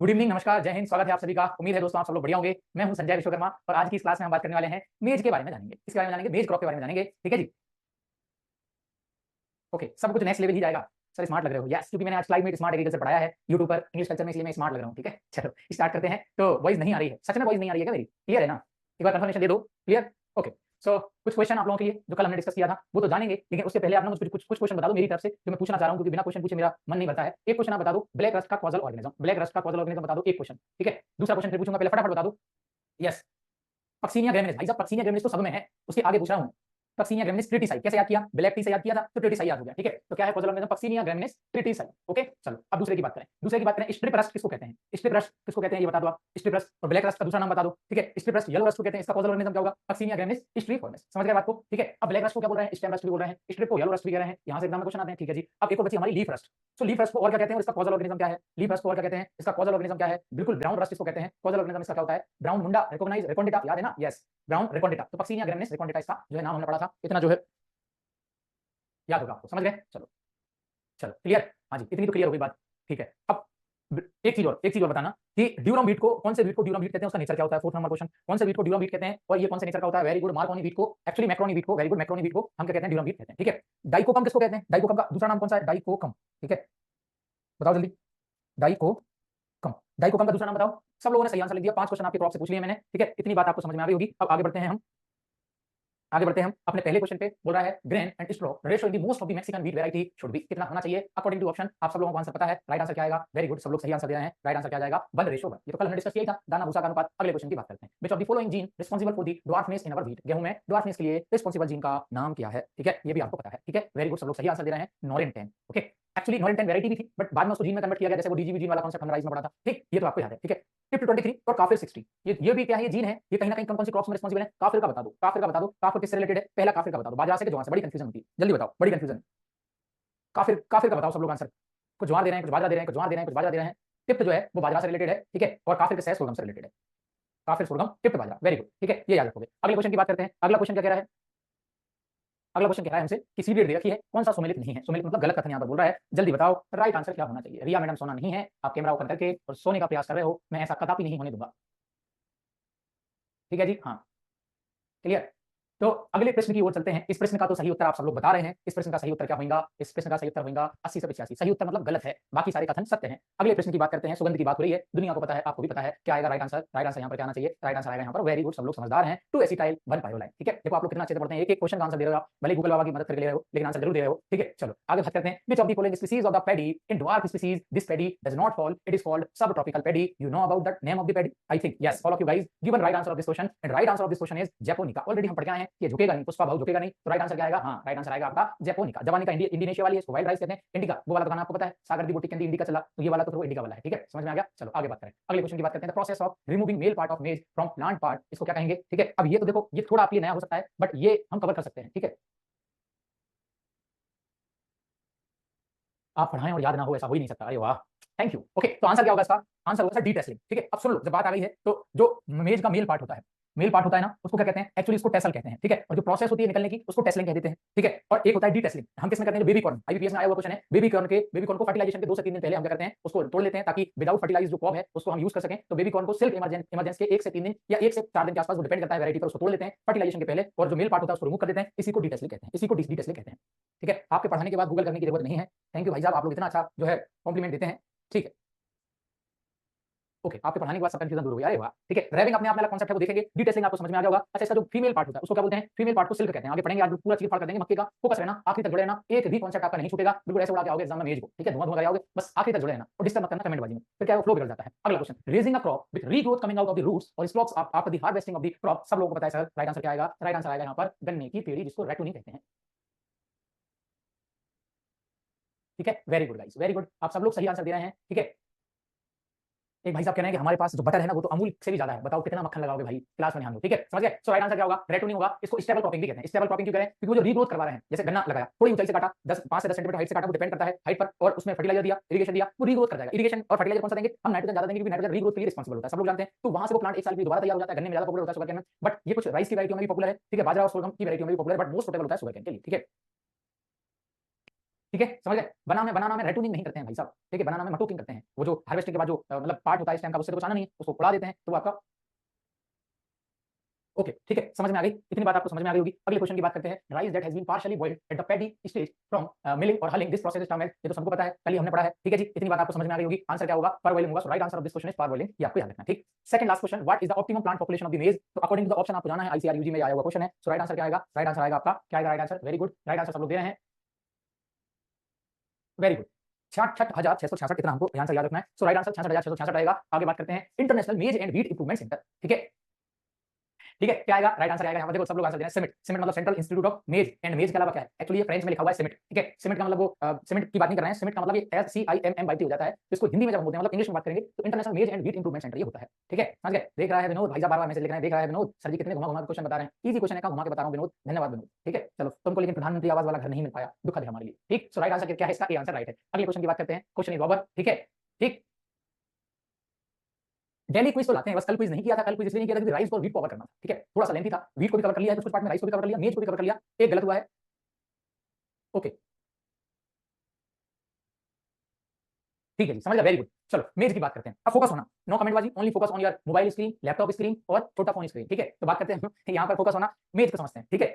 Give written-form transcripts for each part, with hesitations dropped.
Good evening, नमस्कार, जय हिंद। स्वागत है आप सभी का। उम्मीद है दोस्तों आप सब लोग बढ़िया होंगे। मैं हूं संजय विश्वकर्मा और आज की इस क्लास में हम बात करने वाले हैं मेज के बारे में जानेंगे। इसके बारे में जानेंगे, मेज क्रॉप के बारे में जानेंगे। ठीक है जी। ओके, सब कुछ नेक्स्ट लेवल ही जाएगा। सर स्मार्ट लग रहे हो। यस, क्योंकि मैंने आज स्लाइड में स्मार्ट एग्रीकल्चर पढ़ाया है यूट्यूब पर इंग्लिश कल्चर में, इसलिए मैं स्मार्ट लग रहा हूँ। ठीक है, चलो स्टार्ट करते हैं। तो वॉइस नहीं आ रही है, सच में वॉइस नहीं आ रही है क्या मेरी? क्लियर है ना? एक बार कंफर्मेशन दे दो। क्लियर? ओके। सो कुछ क्वेश्चन आप लोगों के लिए जो कल हमने डिस्कस किया था वो तो जानेंगे, लेकिन उससे पहले आप ना मुझे कुछ क्वेश्चन बता दो मेरी तरफ से, जो मैं पूछना चाह रहा हूँ, क्योंकि बिना क्वेश्चन पूछे मेरा मन नहीं भरता है। एक क्वेश्चन आप बता दो, ब्लैक रस्ट का कॉजल ऑर्गेनिज्म। ब्लैक रस्ट का कॉजल ऑर्गेनिज्म बता दो, एक क्वेश्चन। ठीक है, दूसरा क्वेश्चन फिर पूछूंगा, पहले फटाफट बता दो। Yes, puccinia graminis. भाई साहब पक्सिनिया ग्रेमिनिस तो सब में है, उसके आगे पूछ रहा हूं। पक्सिनिया ग्रेमिनिस ट्रिटिसाई कैसे याद किया? ब्लैक टी से याद किया था तो ट्रिटिसाई याद हो गया। ठीक है, तो क्या है causal organism? Puccinia ग्रेमिनिस tritici. Okay, चलो अब दूसरे की बात करें। दूसरे की बात करें, स्ट्रिप रस्ट किसको कहते हैं? स्ट्रिप रस्ट किसको कहते हैं ये बता दो आप। स्ट्रिप रस्ट और ब्लैक रस्ट का दूसरा नाम बता दो। ठीक है, स्ट्रिप रस्ट येलो रस्ट को कहते हैं, इसका कॉजल ऑर्गेनिज्म क्या होगा? पक्सिनिया ग्रेमिनिस स्ट्रिफॉर्मिस। समझ गए बात को? ठीक है, अब ब्लैक रस्ट को क्या बोल रहे हैं? स्टेम रस्ट भी बोल रहे हैं, स्ट्रिप को येलो रस्ट भी कह रहे हैं। यहां से एग्जाम में क्वेश्चन आते हैं। ठीक है जी, अब एक और बची हमारी लीफ रस्ट। सो लीफ रस्ट को और क्या कहते हैं और इसका कॉजल ऑर्गेनिज्म क्या है? लीफ रस्ट को और क्या कहते हैं, इसका कॉजल ऑर्गेनिज्म क्या है? बिल्कुल ब्राउन रस्ट इसको कहते हैं। कॉजल ऑर्गेनिज्म इसका क्या होता है? ब्राउन मुंडा रिकॉग्नाइज रिकॉन्डिटा, याद है ना? Yes, brown recondita. तो पक्सिनिया ग्रेमिनिस रिकॉन्डिटा इसका जो है नाम हमने पढ़ा था, इतना जो है याद होगा आपको। समझ गए? चलो चलो क्लियर। हाँ जी, इतनी तो क्लियर हो गई बात। ठीक है, अब एक चीज और बताना कि ड्यूरम बीट को, कौन से बीट को ड्यूरम बीट कहते हैं, उसका नेचर क्या होता है? फोर्थ नंबर क्वेश्चन, कौन से बीट को ड्यूरम बीट कहते हैं और ये कौन से नेचर का होता है? वेरी गुड, मार्कोनी बीट को, एक्चुअली मैक्रोनी बीट को, वेरी गुड, मैक्रोनी बीट को हम क्या कहते हैं? ड्यूरम बीट कहते हैं। ठीक है, डाइकोकम किसको कहते हैं? डाइकोकम का दूसरा नाम कौन सा है? डाइकोकम। ठीक है, बताओ जल्दी। डाइकोकम, डाइकोकम का दूसरा नाम बताओ। सब लोगों ने सही आंसर लिख दिया। 5 क्वेश्चन आपके क्रॉप से पूछ लिए मैंने। ठीक है, इतनी बात आपको समझ में आ गई होगी। अब आगे बढ़ते हैं हम। अपने पहले क्वेश्चन पे। बोल रहा है grain and straw ratio in the most of the Mexican wheat variety should be, कितना होना चाहिए अकॉर्डिंग टू ऑप्शन? आप सब लोगों को आंसर पता है। राइट आंसर क्या आएगा? वेरी गुड, सब लोग सही आंसर दे रहे हैं। राइट आंसर क्या जाएगा? 1:1। ये तो कल हमने डिस्कस किया ही था, दाना भूसा का अनुपात। अगले क्वेश्चन की बात करते हैं। Which of the following gene responsible for the dwarfness in our wheat? गेहूं में ड्वार्फनेस के लिए रिस्पांसिबल जीन का नाम क्या है? ठीक है, ये भी आपको पता है। ठीक है, वेरी गुड, सब लोग सही आंसर दे रहे हैं। नॉरेंटेन। ओके, एक्चुअली नॉरेंटेन वैरायटी भी थी, बट बाद में उसको जीन में कन्वर्ट किया गया, जैसे वो डीजीवी जीन वाला कॉन्सेप्ट हमने राइज में पढ़ा था। ठीक, ये तो आपको याद है। ठीक है, टिप 23 और काफिर 60, ये भी क्या है? ये जीन है। ये कहीं ना कहीं कौन सी क्रॉप्स में रिस्पांसिबल है? काफिर का बता दो, काफिर का बता दो। काफिर किससे रिलेटेड है? पहला काफिर का बता दो, बाजरा से कि ज्वार से? बड़ी कंफ्यूजन होती है, जल्दी बताओ, बड़ी कंफ्यूजन। काफिर, काफिर का बताओ सब लोग आंसर। कुछ ज्वार दे रहे हैं, कुछ बाजरा दे रहे हैं, कुछ ज्वार दे रहे हैं, कुछ बाजरा दे रहे हैं। टिप्ट जो है वो बाजरा से रिलेटेड है। ठीक है, और काफिर के सोलगम से रिलेटेड है। काफिर, सोलगम, टिप्ट, बाजरा। Very good. ठीक है, ये याद रखोगे। अगले क्वेश्चन की बात करते हैं। अगला क्वेश्चन क्या कह रहा है? अगला क्वेश्चन कह रहा है हमसे कि सीडेड दे रखी है, कौन सा सुमेलित नहीं है? सुमेलित मतलब गलत कथन यहाँ पर बोल रहा है। जल्दी बताओ राइट आंसर क्या होना चाहिए। रिया मैडम सोना नहीं है, आप कैमरा ओपन करके और सोने का प्रयास कर रहे हो, मैं ऐसा कदापि नहीं होने दूंगा। ठीक है जी, हाँ, क्लियर। तो अगले प्रश्न की ओर चलते हैं। इस प्रश्न का तो सही उत्तर आप सब लोग बता रहे हैं। इस प्रश्न का सही उत्तर क्या होगा? इस प्रश्न का सही उत्तर होगा 80 से 85। सही उत्तर मतलब गलत है, बाकी सारे कथन सत्य हैं। अगले प्रश्न की बात करते हैं। सुगंध की बात हो रही है, दुनिया को पता है, आपको भी पता है। क्या आएगा राइट आंसर? राइट आंसर यहाँ पर क्या आना चाहिए? राइट आंसर आएगा यहाँ पर, वेरी गुड, सब लोग समझदार हैं, 2 एसिटाइल 1 पायोलाइन। ठीक है, देखो आप लोग कितना अच्छे से पढ़ते हैं, एक एक क्वेश्चन का आंसर दे रहे हो आप, भले गूगल बाबा की मदद करके ले रहे हो, लेकिन आंसर जरूर दे रहे हो। ठीक है, चलो आगे बात करते हैं। Which of the following species of the paddy in dwarf species this paddy does not fall, it is called subtropical paddy. You know about the name of the paddy? I think yes, all of you guys given right answer of this question, and right answer of this question is japonica. Already हम पढ़ के आए हैं कि झुकेगा नहीं, पुष्पा भाव झुकेगा नहीं, तो राइट आंसर क्या आएगा? हाँ, राइट आंसर आएगा आपका जैपोनिका। जवानिका इंडोनेशिया वाली है, इसको वाइल्ड राइस कहते हैं। इंडिका वो वाला तो खाना आपको पता है, सागर दी बोटी के अंदर इंडिका चला, तो ये वाला तो फिर वो इंडिका वाला है। ठीक है, समझ में आ गया। चलो आगे बात करें। अगले क्वेश्चन की बात करते हैं। The process of removing male part of मेज फ्रॉम प्लांट पार्ट, इसको क्या कहेंगे? ठीक है, अब ये तो देखो, ये थोड़ा आपके लिए नया हो सकता है, बट ये हम कवर कर सकते हैं। ठीक है, आप पढ़ाएं और याद ना हो ऐसा हो ही नहीं सकता। अरे वाह, थैंक यू। ओके, तो आंसर क्या होगा इसका? आंसर होगा सर डी टेस्लिंग। ठीक है, अब सुन लो, जब बात आ गई है तो जो मेज का मेल पार्ट होता है, मेल पार्ट होता है ना, उसको क्या कहते हैं? एक्चुअली इसको टेसल कहते हैं। ठीक है, और जो प्रोसेस होती है निकलने की, उसको टेसलिंग कह देते हैं। ठीक है, और एक होता है डी टेसलिंग, हम किसमें करते हैं? बेबी कॉर्न, आईबीपीएस में आया हुआ क्वेश्चन है। बेबी कॉर्न को फर्टिलाइजेशन के 2 से 3 दिन पहले हम क्या करते हैं? उसको तोड़ लेते हैं, ताकि विदाउट फर्टिलाइज जो क्रॉप है उसको हम यूज कर सकें। तो बेबी कॉर्न को सिर्फ इमरजेंस के 1 से 3 दिन या 1 से 4 दिन के आसपास, वो डिपेंड करता है वैरायटी पर, उसको तोड़ लेते हैं फर्टिलाइजेशन के पहले, और जो मेल पार्ट होता है उसको रिमूव कर देते हैं। इसी को डी टेसलिंग कहते हैं, इसी को डी टेसलिंग कहते हैं। ठीक है, आपके पढ़ाने के बाद गूगल करने की जरूरत नहीं है। थैंक यू भाई साहब, आप लोग इतना अच्छा जो है कॉम्प्लीमेंट देते हैं। ठीक है, ओके, आपके पढ़ाने के बाद सब कंफ्यूजन दूर हो गया। अरे वाह, ठीक है, रैपिंग अपने आप में अलग कॉन्सेप्ट है, वो देखेंगे। डिटेलिंग आपको समझ में आ गया होगा। अच्छा, इसका जो फीमेल पार्ट होता है उसको क्या बोलते हैं? फीमेल पार्ट को सिल्क कहते हैं। आगे पढ़ेंगे, आज पूरा चीज फाड़ कर देंगे मक्के का। फोकस रहना, आखिरी तक जुड़े रहना, एक भी कॉन्सेप्ट आपका नहीं छूटेगा। बिल्कुल ऐसे उड़ा के आओगे एग्जाम में मेज को। ठीक है, धुआं धुआं लगाओगे, बस आखिरी तक जुड़े रहना और डिस्टर्ब मत करना कमेंट बाजी में, फिर क्या है, फ्लो बिगड़ जाता है। अगला question, raising a crop with regrowth coming out of the roots और stalks after the harvesting of the crop, सब लोगों को पता है सर। राइट आंसर क्या आएगा? राइट आंसर आएगा यहाँ पर गन्ने की पेड़ी, जिसको रेटूनी कहते हैं। ठीक है, very good guys, very good, आप सब लोग सही आंसर दे रहे हैं। ठीक है, एक भाई साहब कह रहे हैं कि हमारे पास जो बटर है ना वो तो अमूल से भी ज्यादा है, बताओ कितना मक्खन लगाओगे भाई, क्लास में ध्यान दो। ठीक है, समझ गए। सो राइट आंसर क्या होगा? रेटो नहीं होगा, इसको स्टेबल क्रॉपिंग भी कहते हैं। स्टेबल क्रॉपिंग क्यों कह रहे हैं? क्योंकि वो जो रीग्रोथ करवा रहे हैं, जैसे गन्ना लगाया, थोड़ी ऊंचाई से काटा, 5 से 10 सेंटीमीटर हाइट से काटा, वो डिपेंड करता है हाइट पर, और उसमें फर्टिलाइजर दिया, इरिगेशन दिया, वो रीग्रोथ कर जाएगा। इरिगेशन और फर्टिलाइजर कौन सा देंगे? हम नाइट्रोजन ज्यादा देंगे, क्योंकि नाइट्रोजन रीग्रोथ के लिए रिस्पांसिबल होता है, सब लोग जानते हैं। तो वहां से वो प्लांट 1 साल के लिए दोबारा तैयार हो जाता है। गन्ने में ज्यादा पॉपुलर होता है, शुगर केन में, बट ये कुछ राइस की वैरायटी में भी पॉपुलर है। ठीक है, बाजरा और सोलगम की वैरायटी में भी पॉपुलर है, बट मोस्ट पोर्टेबल होता है शुगर केन के लिए। ठीक है, ठीक है, समझ गए? बनाना में रेटूनिंग नहीं करते हैं भाई साहब, ठीक है? बनाना में मटोकिंग करते हैं। वो जो हार्वेस्टिंग के बाद जो मतलब पार्ट होता है स्टेम का, उससे तो कुछ आना नहीं है, उसको उड़ा देते हैं, तो वो आपका ओके, ठीक है, समझ में आ गई। इतनी बात आपको समझ में आ गई होगी। अगले क्वेश्चन की बात करते हैं। Rice that has been partially boiled at the paddy stage from milling और hulling, this process is termed, ये तो सबको पता है, कल ही हमने पढ़ा है, ठीक है जी। इतनी बात आपको समझ में आ गई होगी। आंसर क्या होगा? पारबॉइलिंग होगा। So right answer of this question is parboiling, ये आपको याद रखना है, ठीक। Second last question, what is the optimum plant population of the maize? तो अकॉर्डिंग टू द ऑप्शन आपको जाना है, आईसीआर यूजी में आया हुआ क्वेश्चन है। सो राइट आंसर क्या आएगा? राइट आंसर आएगा आपका, क्या आएगा right answer? Very good, right answer सब लोग दे रहे हैं, वेरी गुड। 66,666 इतना हमको ध्यान से याद रखना है। सो राइट आंसर 66,666 रहेगा। आगे बात करते हैं इंटरनेशनल मेज एंड व्हीट इंप्रूवमेंट सेंटर, ठीक है। ठीक है, क्या आएगा? राइट आंसर आएगा, यहाँ पर देखो सब लोग आंसर दे रहे हैं, सिमेट। सिमेट मतलब सेंट्रल इंस्टीट्यूट ऑफ मेज, एंड मेज के अलावा क्या है? एक्चुअली ये फ्रेंच में लिखा हुआ है सिमेट, ठीक है। सिमेट का मतलब वो सिमेट की बात नहीं कर रहे हैं, सिमेट का मतलब ये SCIMMYT हो जाता है। तो इसको हिंदी में जब हम बोलते हैं, मतलब इंग्लिश में बात करेंगे, तो इंटरनेशनल मेज एंड व्हीट इंप्रूवमेंट सेंटर ये होता है, ठीक है, समझ गए? देख रहा है विनोद भाई साहब, बार-बार मैसेज लिख रहे हैं, देख रहा है विनोद सर जी कितने घुमा-घुमा के क्वेश्चन बता रहे हैं। इजी क्वेश्चन है, कहाँ घुमा के बता रहा हूँ विनोद, धन्यवाद विनोद, ठीक है। चलो, तुमको लेकिन प्रधानमंत्री आवास वाला घर नहीं मिल पाया, दुखद है हमारे लिए, ठीक। सो राइट आंसर क्या है इसका? ए आंसर राइट है। अगले क्वेश्चन की बात करते हैं। क्वेश्चन इज ओवर, ठीक है, ठीक। डेली क्विज तो लाते हैं, बस कल क्विज नहीं किया था। कल क्विज इसलिए नहीं किया था क्योंकि राइस और व्हीट कवर करना था, ठीक है, थोड़ा सा लेंथी था। व्हीट को भी कवर कर लिया है कुछ पार्ट में, राइस को भी कवर कर लिया, मेज को भी कवर कर लिया, एक गलत हुआ है, ओके, ठीक है जी, समझ गया, वेरी गुड। चलो मेज की बात करते हैं। अब फोकस होना, नो कमेंट बाजी, only focus on your mobile screen, laptop screen और छोटा फोन स्क्रीन, ठीक है। तो बात करते हैं यहाँ पर फोकस होना, मेज को समझते हैं, ठीक है,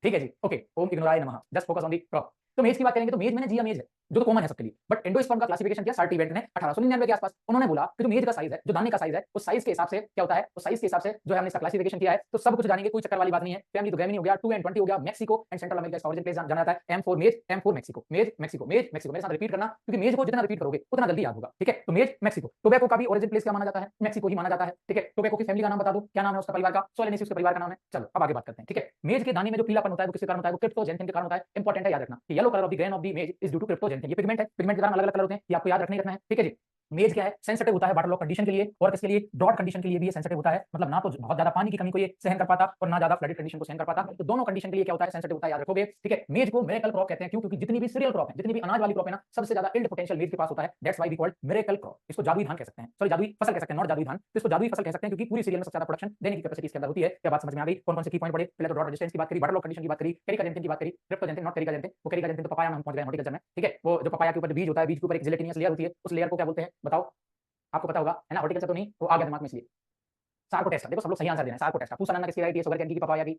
ठीक है जी, ओके। ओम इग्नोराय नमः, just focus on the prop. तो मेज की बात करेंगे तो मेज में जिया मेज है, जो तो कॉमन है सबके लिए, बट एंडोस्पर्म का क्लासिफिकेशन किया सार्टी इवेंट ने 1899 के आसपास। उन्होंने बोला कि जो मेज का साइज है, जो दाने का साइज है, उस साइज के हिसाब से क्या होता है, उस साइज के हिसाब से जो है हमने इसका क्लासिफिकेशन किया है। तो सब कुछ जानेंगे, कोई चक्कर वाली बात नहीं है। फैमिली तो गेमिनी हो गया, 2 एंड 20 हो गया, मेक्सिको एंड सेंट्रल अमेरिका इसका ओरिजिन प्लेस जाना जाता है। M4 मेज, M4 मेक्सिको, मेज मेक्सिको, मेज मेक्सिको। मेरे साथ रिपीट करना, क्योंकि मेज को जितना रिपीट करोगे उतना जल्दी याद होगा, ठीक है। तो मेज मेक्सिको। टोबैको का भी ओरिजिन प्लेस क्या माना जाता है? मेक्सिको ही माना जाता है, ठीक है। टोबैको की फैमिली का नाम बता दो, क्या नाम है उसका परिवार का? सोलेनेसी उसके परिवार का नाम है। चलो अब आगे बात करते हैं, ठीक है। मेज के दाने में जो पीलापन होता है वो किसके कारण होता है? वो क्रिप्टोजेंथिन के कारण होता है। इंपॉर्टेंट है, याद रखना। Yellow colour of the grain of the मेज इज ड्यू टू क्रिप्टोजेंथिन। ये पिगमेंट है, पिगमेंट के कारण अलग अलग कलर होते हैं, ये आपको याद रखना ही रखना है, ठीक है जी। मेज क्या है? सेंसिटिव होता है वाटर लॉक कंडीशन के लिए, और किसके लिए? ड्रॉट कंडीशन के लिए भी ये सेंसिटिव होता है, मतलब ना तो बहुत ज्यादा पानी की कमी को ये सहन कर पाता और ना ज्यादा फ्लडेड कंडीशन को सहन कर पाता। तो दोनों कंडीशन के लिए क्या होता है? सेंसिटिव होता है, याद रखोगे, ठीक है। मेज को मिरेकल क्रॉप कहते हैं, क्यों? क्योंकि जितनी भी सीरियल क्रॉप है, जितनी भी अनाज वाली क्रॉप है ना, सबसे ज्यादा इल्ड पोटेंशियल मेज के पास होता है। That's why we called miracle crop. इसको जादुई धान कह सकते हैं, सॉरी जादुई फसल कह सकते हैं, नॉट जादुई धान। तो इसको जादुई फसल कह सकते हैं क्योंकि पूरी सीरियल में सबसे ज्यादा प्रोडक्शन देने की कैपेसिटी इसके अंदर होती है। क्या बात समझ में आ गई? कौन कौन से की पॉइंट पढ़े? पहले तो ड्रॉट रेजिस्टेंस की बात करी, वाटर लॉक कंडीशन की बात करी, कैरिकाजेंथिन की बात करी, क्रिप्टोजेंथिन नॉट कैरिकाजेंथिन। वो कैरिकाजेंथिन तो पपाया में हम पहुंच गए हॉर्टिकल्चर में, ठीक है। वो जो पपाया के ऊपर जो बीज होता है, बीज के ऊपर एक जिलेटिनियस लेयर होती है, उस लेयर को क्या बोलते हैं बताओ? आपको पता होगा है ना, हॉर्टिकल्चर तो नहीं, वो आ गया दिमाग में इसलिए। सार्कोटेस्टा, देखो सब लोग सही आंसर दे रहे हैं, सार्कोटेस्टा। पूछा ना किसकी राइट है? शुगर कैन की पपाया की,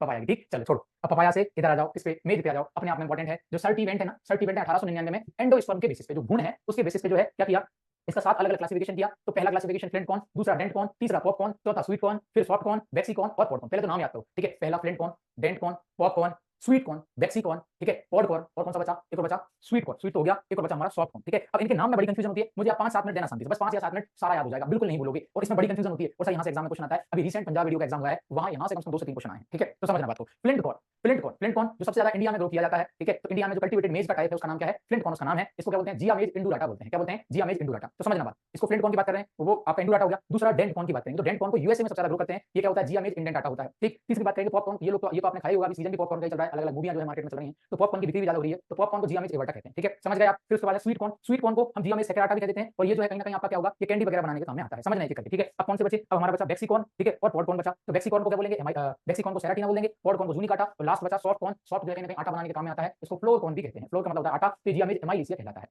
पपाया की, ठीक। चलो छोड़ो, अब पपाया से इधर आ जाओ, इस पे मेज पे आ जाओ, अपने आप में इंपॉर्टेंट है। जो सर्टी इवेंट है ना, सर्टी इवेंट है 1899 में एंडोस्पर्म के बेसिस पे, जो गुण है उसके बेसिस पे जो है क्या किया, इसका 7 अलग अलग क्लासिफिकेशन किया। तो पहला क्लासिफिकेशन फ्लिंट कॉर्न, दूसरा डेंट कॉर्न, तीसरा पॉपकॉर्न, चौथा स्वीट कॉर्न, फिर सॉफ्ट कॉर्न, बेक्सी कॉर्न और पॉड कॉर्न। पहले तो नाम याद करो, ठीक है। पहला flint corn, dent corn, popcorn, sweet corn, waxy corn, ठीक है, पॉड कॉर्न, और कौन सा बचा? एक और बचा स्वीट कॉर्न, स्वीट हो गया, एक और बचा हमारा सॉफ्ट कॉर्न, ठीक है। अब इनके नाम में बड़ी कंफ्यूजन होती है, मुझे आप 5-7 मिनट देना शांति से, बस 5 या 7 मिनट, सारा याद हो जाएगा, बिल्कुल नहीं भूलोगे। और इसमें बड़ी कंफ्यूजन होती है, और सर यहाँ से एग्जाम में क्वेश्चन आता है, अभी रिसेंट पंजाब वीडियो का एग्जाम हुआ है, वहां यहाँ से कम से कम 2 से 3 क्वेश्चन आए हैं, ठीक है। तो समझना बात को। Flint corn, flint corn, flint corn जो सबसे ज्यादा इंडिया में ग्रो किया जाता है, ठीक है। तो इंडिया में जो कल्टीवेटेड मेज का टाइप है उसका नाम क्या है? फ्लिंट कॉर्न उसका नाम है। इसको क्या बोलते हैं? जिया मेज इंडुलाटा बोलते हैं। क्या बोलते हैं? जिया मेज इंडुलाटा। तो समझना बात, इसको फ्लिंट कॉर्न की बात कर रहे हैं, वो आपका इंडुलाटा हो गया। दूसरा डेंट कॉर्न की बात करेंगे, तो डेंट कॉर्न को यूएसए में सबसे ज्यादा ग्रो करते हैं, ये क्या होता है? जिया मेज इंडेंटाटा होता है, ठीक। तीसरी बात करेंगे पॉपकॉर्न, ये लोग तो ये तो आपने खाई होगा, अभी सीजन भी पॉपकॉर्न का चल रहा है, अलग अलग मूवियां जो है मार्केट में चल रही हैं, तो पॉपकॉर्न की बिक्री भी ज्यादा हो रही है, तो पॉपकॉर्न को जिया मेज एवर्टा कहते हैं, ठीक है, समझ गए आप। फिर उसके बाद स्वीट कॉर्न, स्वीट कॉर्न को हम जिया मेज सेकेराटा भी कह देते हैं, और ये जो है कहीं ना कहीं आपका क्या होगा? ये कैंडी वगैरह बनाने के काम में आता है, समझना है करके, ठीक है। अब कौन से बचे? अब हमारा बचा बेक्सिकॉर्न, ठीक है, और पॉडकॉर्न बचा। तो बेक्सिकॉर्न को क्या बोलेंगे? बेक्सिकॉर्न को सेराटिना बोलेंगे, पॉडकॉर्न को जूनिकाटा, और लास्ट बचा सॉफ्ट कॉर्न। सॉफ्ट जो है कहीं ना कहीं आटा बनाने के काम में आता है, इसको फ्लोर कॉर्न भी कहते हैं। फ्लोर का मतलब होता है आटा, तो जिया मेज एमाइलिसिया कहलाता है,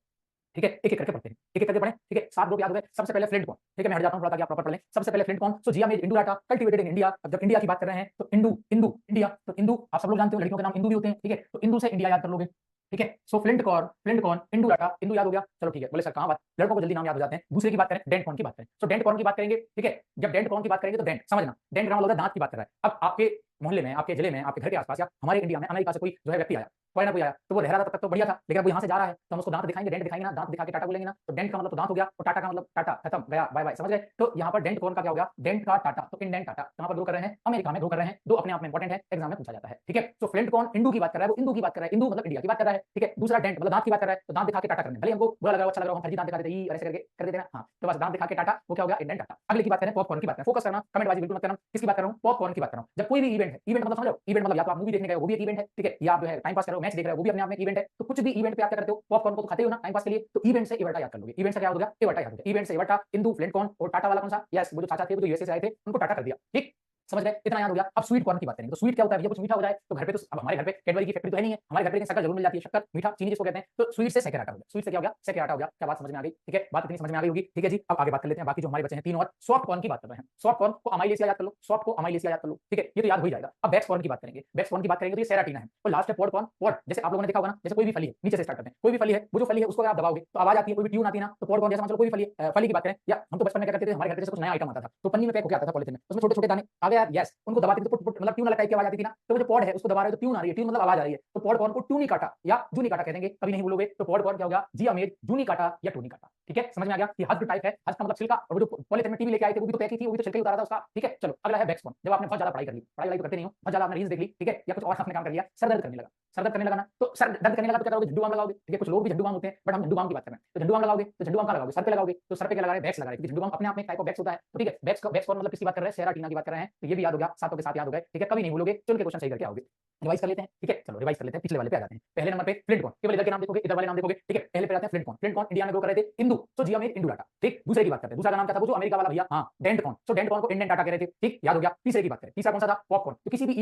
ठीक है। एक एक करके पढ़ते हैं, एक एक करके पढ़ें, ठीक है। 7 ग्रुप याद हो गए। सबसे पहले फ्लिंट कॉर्न, ठीक है, मैं हट जाता हूं थोड़ा ताकि आप प्रॉपर पढ़ लें। सबसे पहले फ्लिंट कॉर्न, सो जिया मेज इंडुलाटा कल्टीवेटेड इन इंडिया। अब जब इंडिया की बात कर रहे हैं तो इंडू इंडू इंडिया, तो इंडू आप सब लोग जानते हो, लड़कियों के नाम इंदू भी होते हैं, ठीक है। तो इंदू से इंडिया याद कर लोगे, ठीक है। सो फ्लिंट कॉर्न, इंडुलाटा, इंदू याद हो गया, चलो ठीक है। बोले सर कहां बात, लड़कों को जल्दी नाम याद हो जाते हैं। दूसरे की बात करें, डेंट कॉर्न की बात करें। सो डेंट कॉर्न की बात करेंगे, ठीक है। जब डेंट कॉर्न की बात करेंगे तो डेंट समझना, डेंट का मतलब दांत की बात कर रहा है। अब आपके मोहल्ले में, आपके जिले में, आपके घर के आसपास या हमारे इंडिया में अमेरिका से कोई जो है व्यक्ति आया, फॉरेनर कोई आया, तो वो रह रहा था तब तक तो बढ़िया था, लेकिन अब वो यहाँ से जा रहा है तो हम उसको दांत दिखाएंगे, डेंट दिखाएंगे ना, दांत दिखा के टाटा बोलेंगे ना। तो डेंट का मतलब तो दांत हो गया, और टाटा का मतलब टाटा, खत्म गया, बाय बाय, समझ गए। तो यहाँ पर डेंट कौन का क्या हो गया? डेंट का टाटा, तो इंडेंट टाटा कहाँ पर ग्रो कर रहे हैं? अमेरिका में ग्रो कर रहे हैं। दो अपने आप में इंपॉर्टेंट है, एग्जाम में पूछा जाता है, ठीक है। तो फ्लिंट कौन इंडू की बात कर रहा है, वो इंडू की बात कर रहा है, इंडू मतलब इंडिया की बात कर रहा है, ठीक है। दूसरा डेंट मतलब दांत की बात कर रहा है, तो दांत दिखा के टाटा करने, भले हमको बुरा लग रहा हो, अच्छा लग रहा हो, हम फर्जी दांत दिखा देते हैं, ऐसे करके कर देते हैं ना, हाँ। तो बस दांत दिखा के टाटा, वो क्या हो गया? इंडेंट टाटा। अगले की बात करें, पॉपकॉर्न की बात करें, फोकस करना, कमेंट बाजी बिल्कुल मत करना, किसकी बात कर रहा हूँ? पॉपकॉर्न की बात कर रहा हूँ। जब कोई भी इवेंट है, इवेंट मतलब समझ लो, इवेंट मतलब या तो आप मूवी देखने गए वो भी एक इवेंट है, ठीक है, या आप जो है टाइम पास कर रहे हो, मैच देख रहे हो, वो भी अपने आप में इवेंट है। तो कुछ भी इवेंट पे आप क्या करते हो? पॉपकॉर्न को तो खाते हो ना टाइम पास के लिए, तो इवेंट से इवर्टा याद कर लोगे। इवेंट से क्या हो गया? इवर्टा याद हो गया। इवेंट से इवर्टा, इंदू, फ्लिंट कॉर्न और टाटा वाला कौन सा? यस, वो जो चाचा थे वो जो यूएसए से आए थे, उनको टाटा कर दिया, ठीक। समझ गए? इतना याद हो गया। अब स्वीट कॉर्न की बात करेंगे। तो स्वीट क्या होता है भैया? कुछ मीठा हो जाए तो घर पे, तो अब हमारे घर पे कैडबरी की फैक्ट्री तो है नहीं है, हमारे घर पे लेकिन शक्कर जरूर मिल जाती है, शक्कर मीठा चीनी जिसको कहते हैं। तो स्वीट से सेकंड आटा हो गया, स्वीट से क्या हो गया? सेकंड आटा हो गया। क्या बात समझ में आ गई? ठीक है, बात इतनी समझ में आ गई होगी। ठीक है जी, अब आगे बात कर लेते हैं बाकी जो हमारे बचे हैं तीन और। सॉफ्ट कॉर्न की बात कर रहे हैं। सॉफ्ट कॉर्न को अमाइलेसिया याद कर लो, सॉफ्ट को अमाइलेसिया याद कर लो। ठीक है, ये तो याद हो ही जाएगा। अब बैक्स कॉर्न की बात करेंगे। बैक्स कॉर्न की बात करेंगे तो ये सेराटीना है। और लास्ट है पॉड कॉर्न। पॉड जैसे आप लोगों ने देखा होगा ना, जैसे कोई भी फली है, नीचे से स्टार्ट करते हैं, कोई भी फली है, वो जो फली है उसको आप दबाओगे तो आवाज आती है, कोई भी ट्यून आती है ना, तो पॉड कॉर्न जैसा मतलब कोई भी फली है, फली की बात करें, या हम तो बचपन में क्या करते थे, हमारे घर पे जैसे कुछ नया आइटम आता था तो पन्नी में पैक होकर आता था पॉलिथीन में, उसमें छोटे छोटे दाने आ गए यार, यस, उनको दबाते थे तो पुट पुट मतलब ट्यून वाला टाइप की आवाज आती थी ना, तो वो जो पॉड है उसको दबा रहे हो तो ट्यून आ रही है, ट्यून मतलब आवाज आ रही है, तो पॉड कॉर्न को ट्यूनी काटा या जूनी काटा कह देंगे, कभी नहीं भूलोगे। तो पॉड कॉर्न क्या होगा? जी अमेज, जूनी काटा या टूनी काटा। ठीक है, समझ में आ गया कि हस्क टाइप है, हस्क का मतलब छिलका, और वो जो पॉलिथीन में टीवी लेके आए थे वो भी तो पैक ही थी, वो भी तो छिलका ही उतारा था उसका। ठीक है, चलो अगला है बैक्स कॉर्न। जब आपने बहुत ज्यादा पढ़ाई कर ली, पढ़ाई तो करते नहीं हो, बहुत ज्यादा आपने रील्स देख ली, ठीक है, या कुछ और आपने काम कर लिया, सर दर्द करने लगा, सर दर्द करने लगा ना, तो सर दर्द करने लगा तो क्या करोगे? झंडू बाम लगाओगे। ठीक है, कुछ लोग भी झंडू बाम होते हैं, बट हम झंडू बाम की बात कर रहे हैं। तो झंडू बाम लगाओगे तो झंडू बाम कहाँ लगाओगे? सर पे लगाओगे, तो सर पे क्या लगा रहे हैं? बैक्स लगा रहे हैं, क्योंकि झंडू बाम अपने आप में एक टाइप ऑफ बैक्स होता है। तो ठीक है, बैक्स कॉर्न मतलब किसकी बात कर रहे हैं? सेराटीना की बात कर रहे हैं। तो ये भी याद हो गया, सातों के साथ याद हो गए। ठीक है, कभी नहीं भूलोगे, चुन के क्वेश्चन सही करके आओगे। रिवाइज कर लेते हैं। ठीक है, चलो रिवाइज कर लेते हैं, पिछले वाले पे आ जाते हैं। पहले नंबर पे फ्लिंट कॉर्न, केवल इधर के नाम देखोगे, इधर वाले नाम देखोगे। ठीक है, पहले पे आते हैं flint corn. Flint corn India में ग्रो कर रहे थे इंदू, तो जिया में इंडू डाटा। ठीक, दूसरे की बात करते हैं, दूसरा का नाम क्या था? वो जो अमेरिका वाला भैया, हाँ, डेंट कॉर्न, तो डेंट कॉर्न को इंडियन डाटा कह रहे थे। ठीक, याद हो गया। तीसरे की बात करें, तीसरा कौन सा था? पॉपकॉर्न। तो किसी भी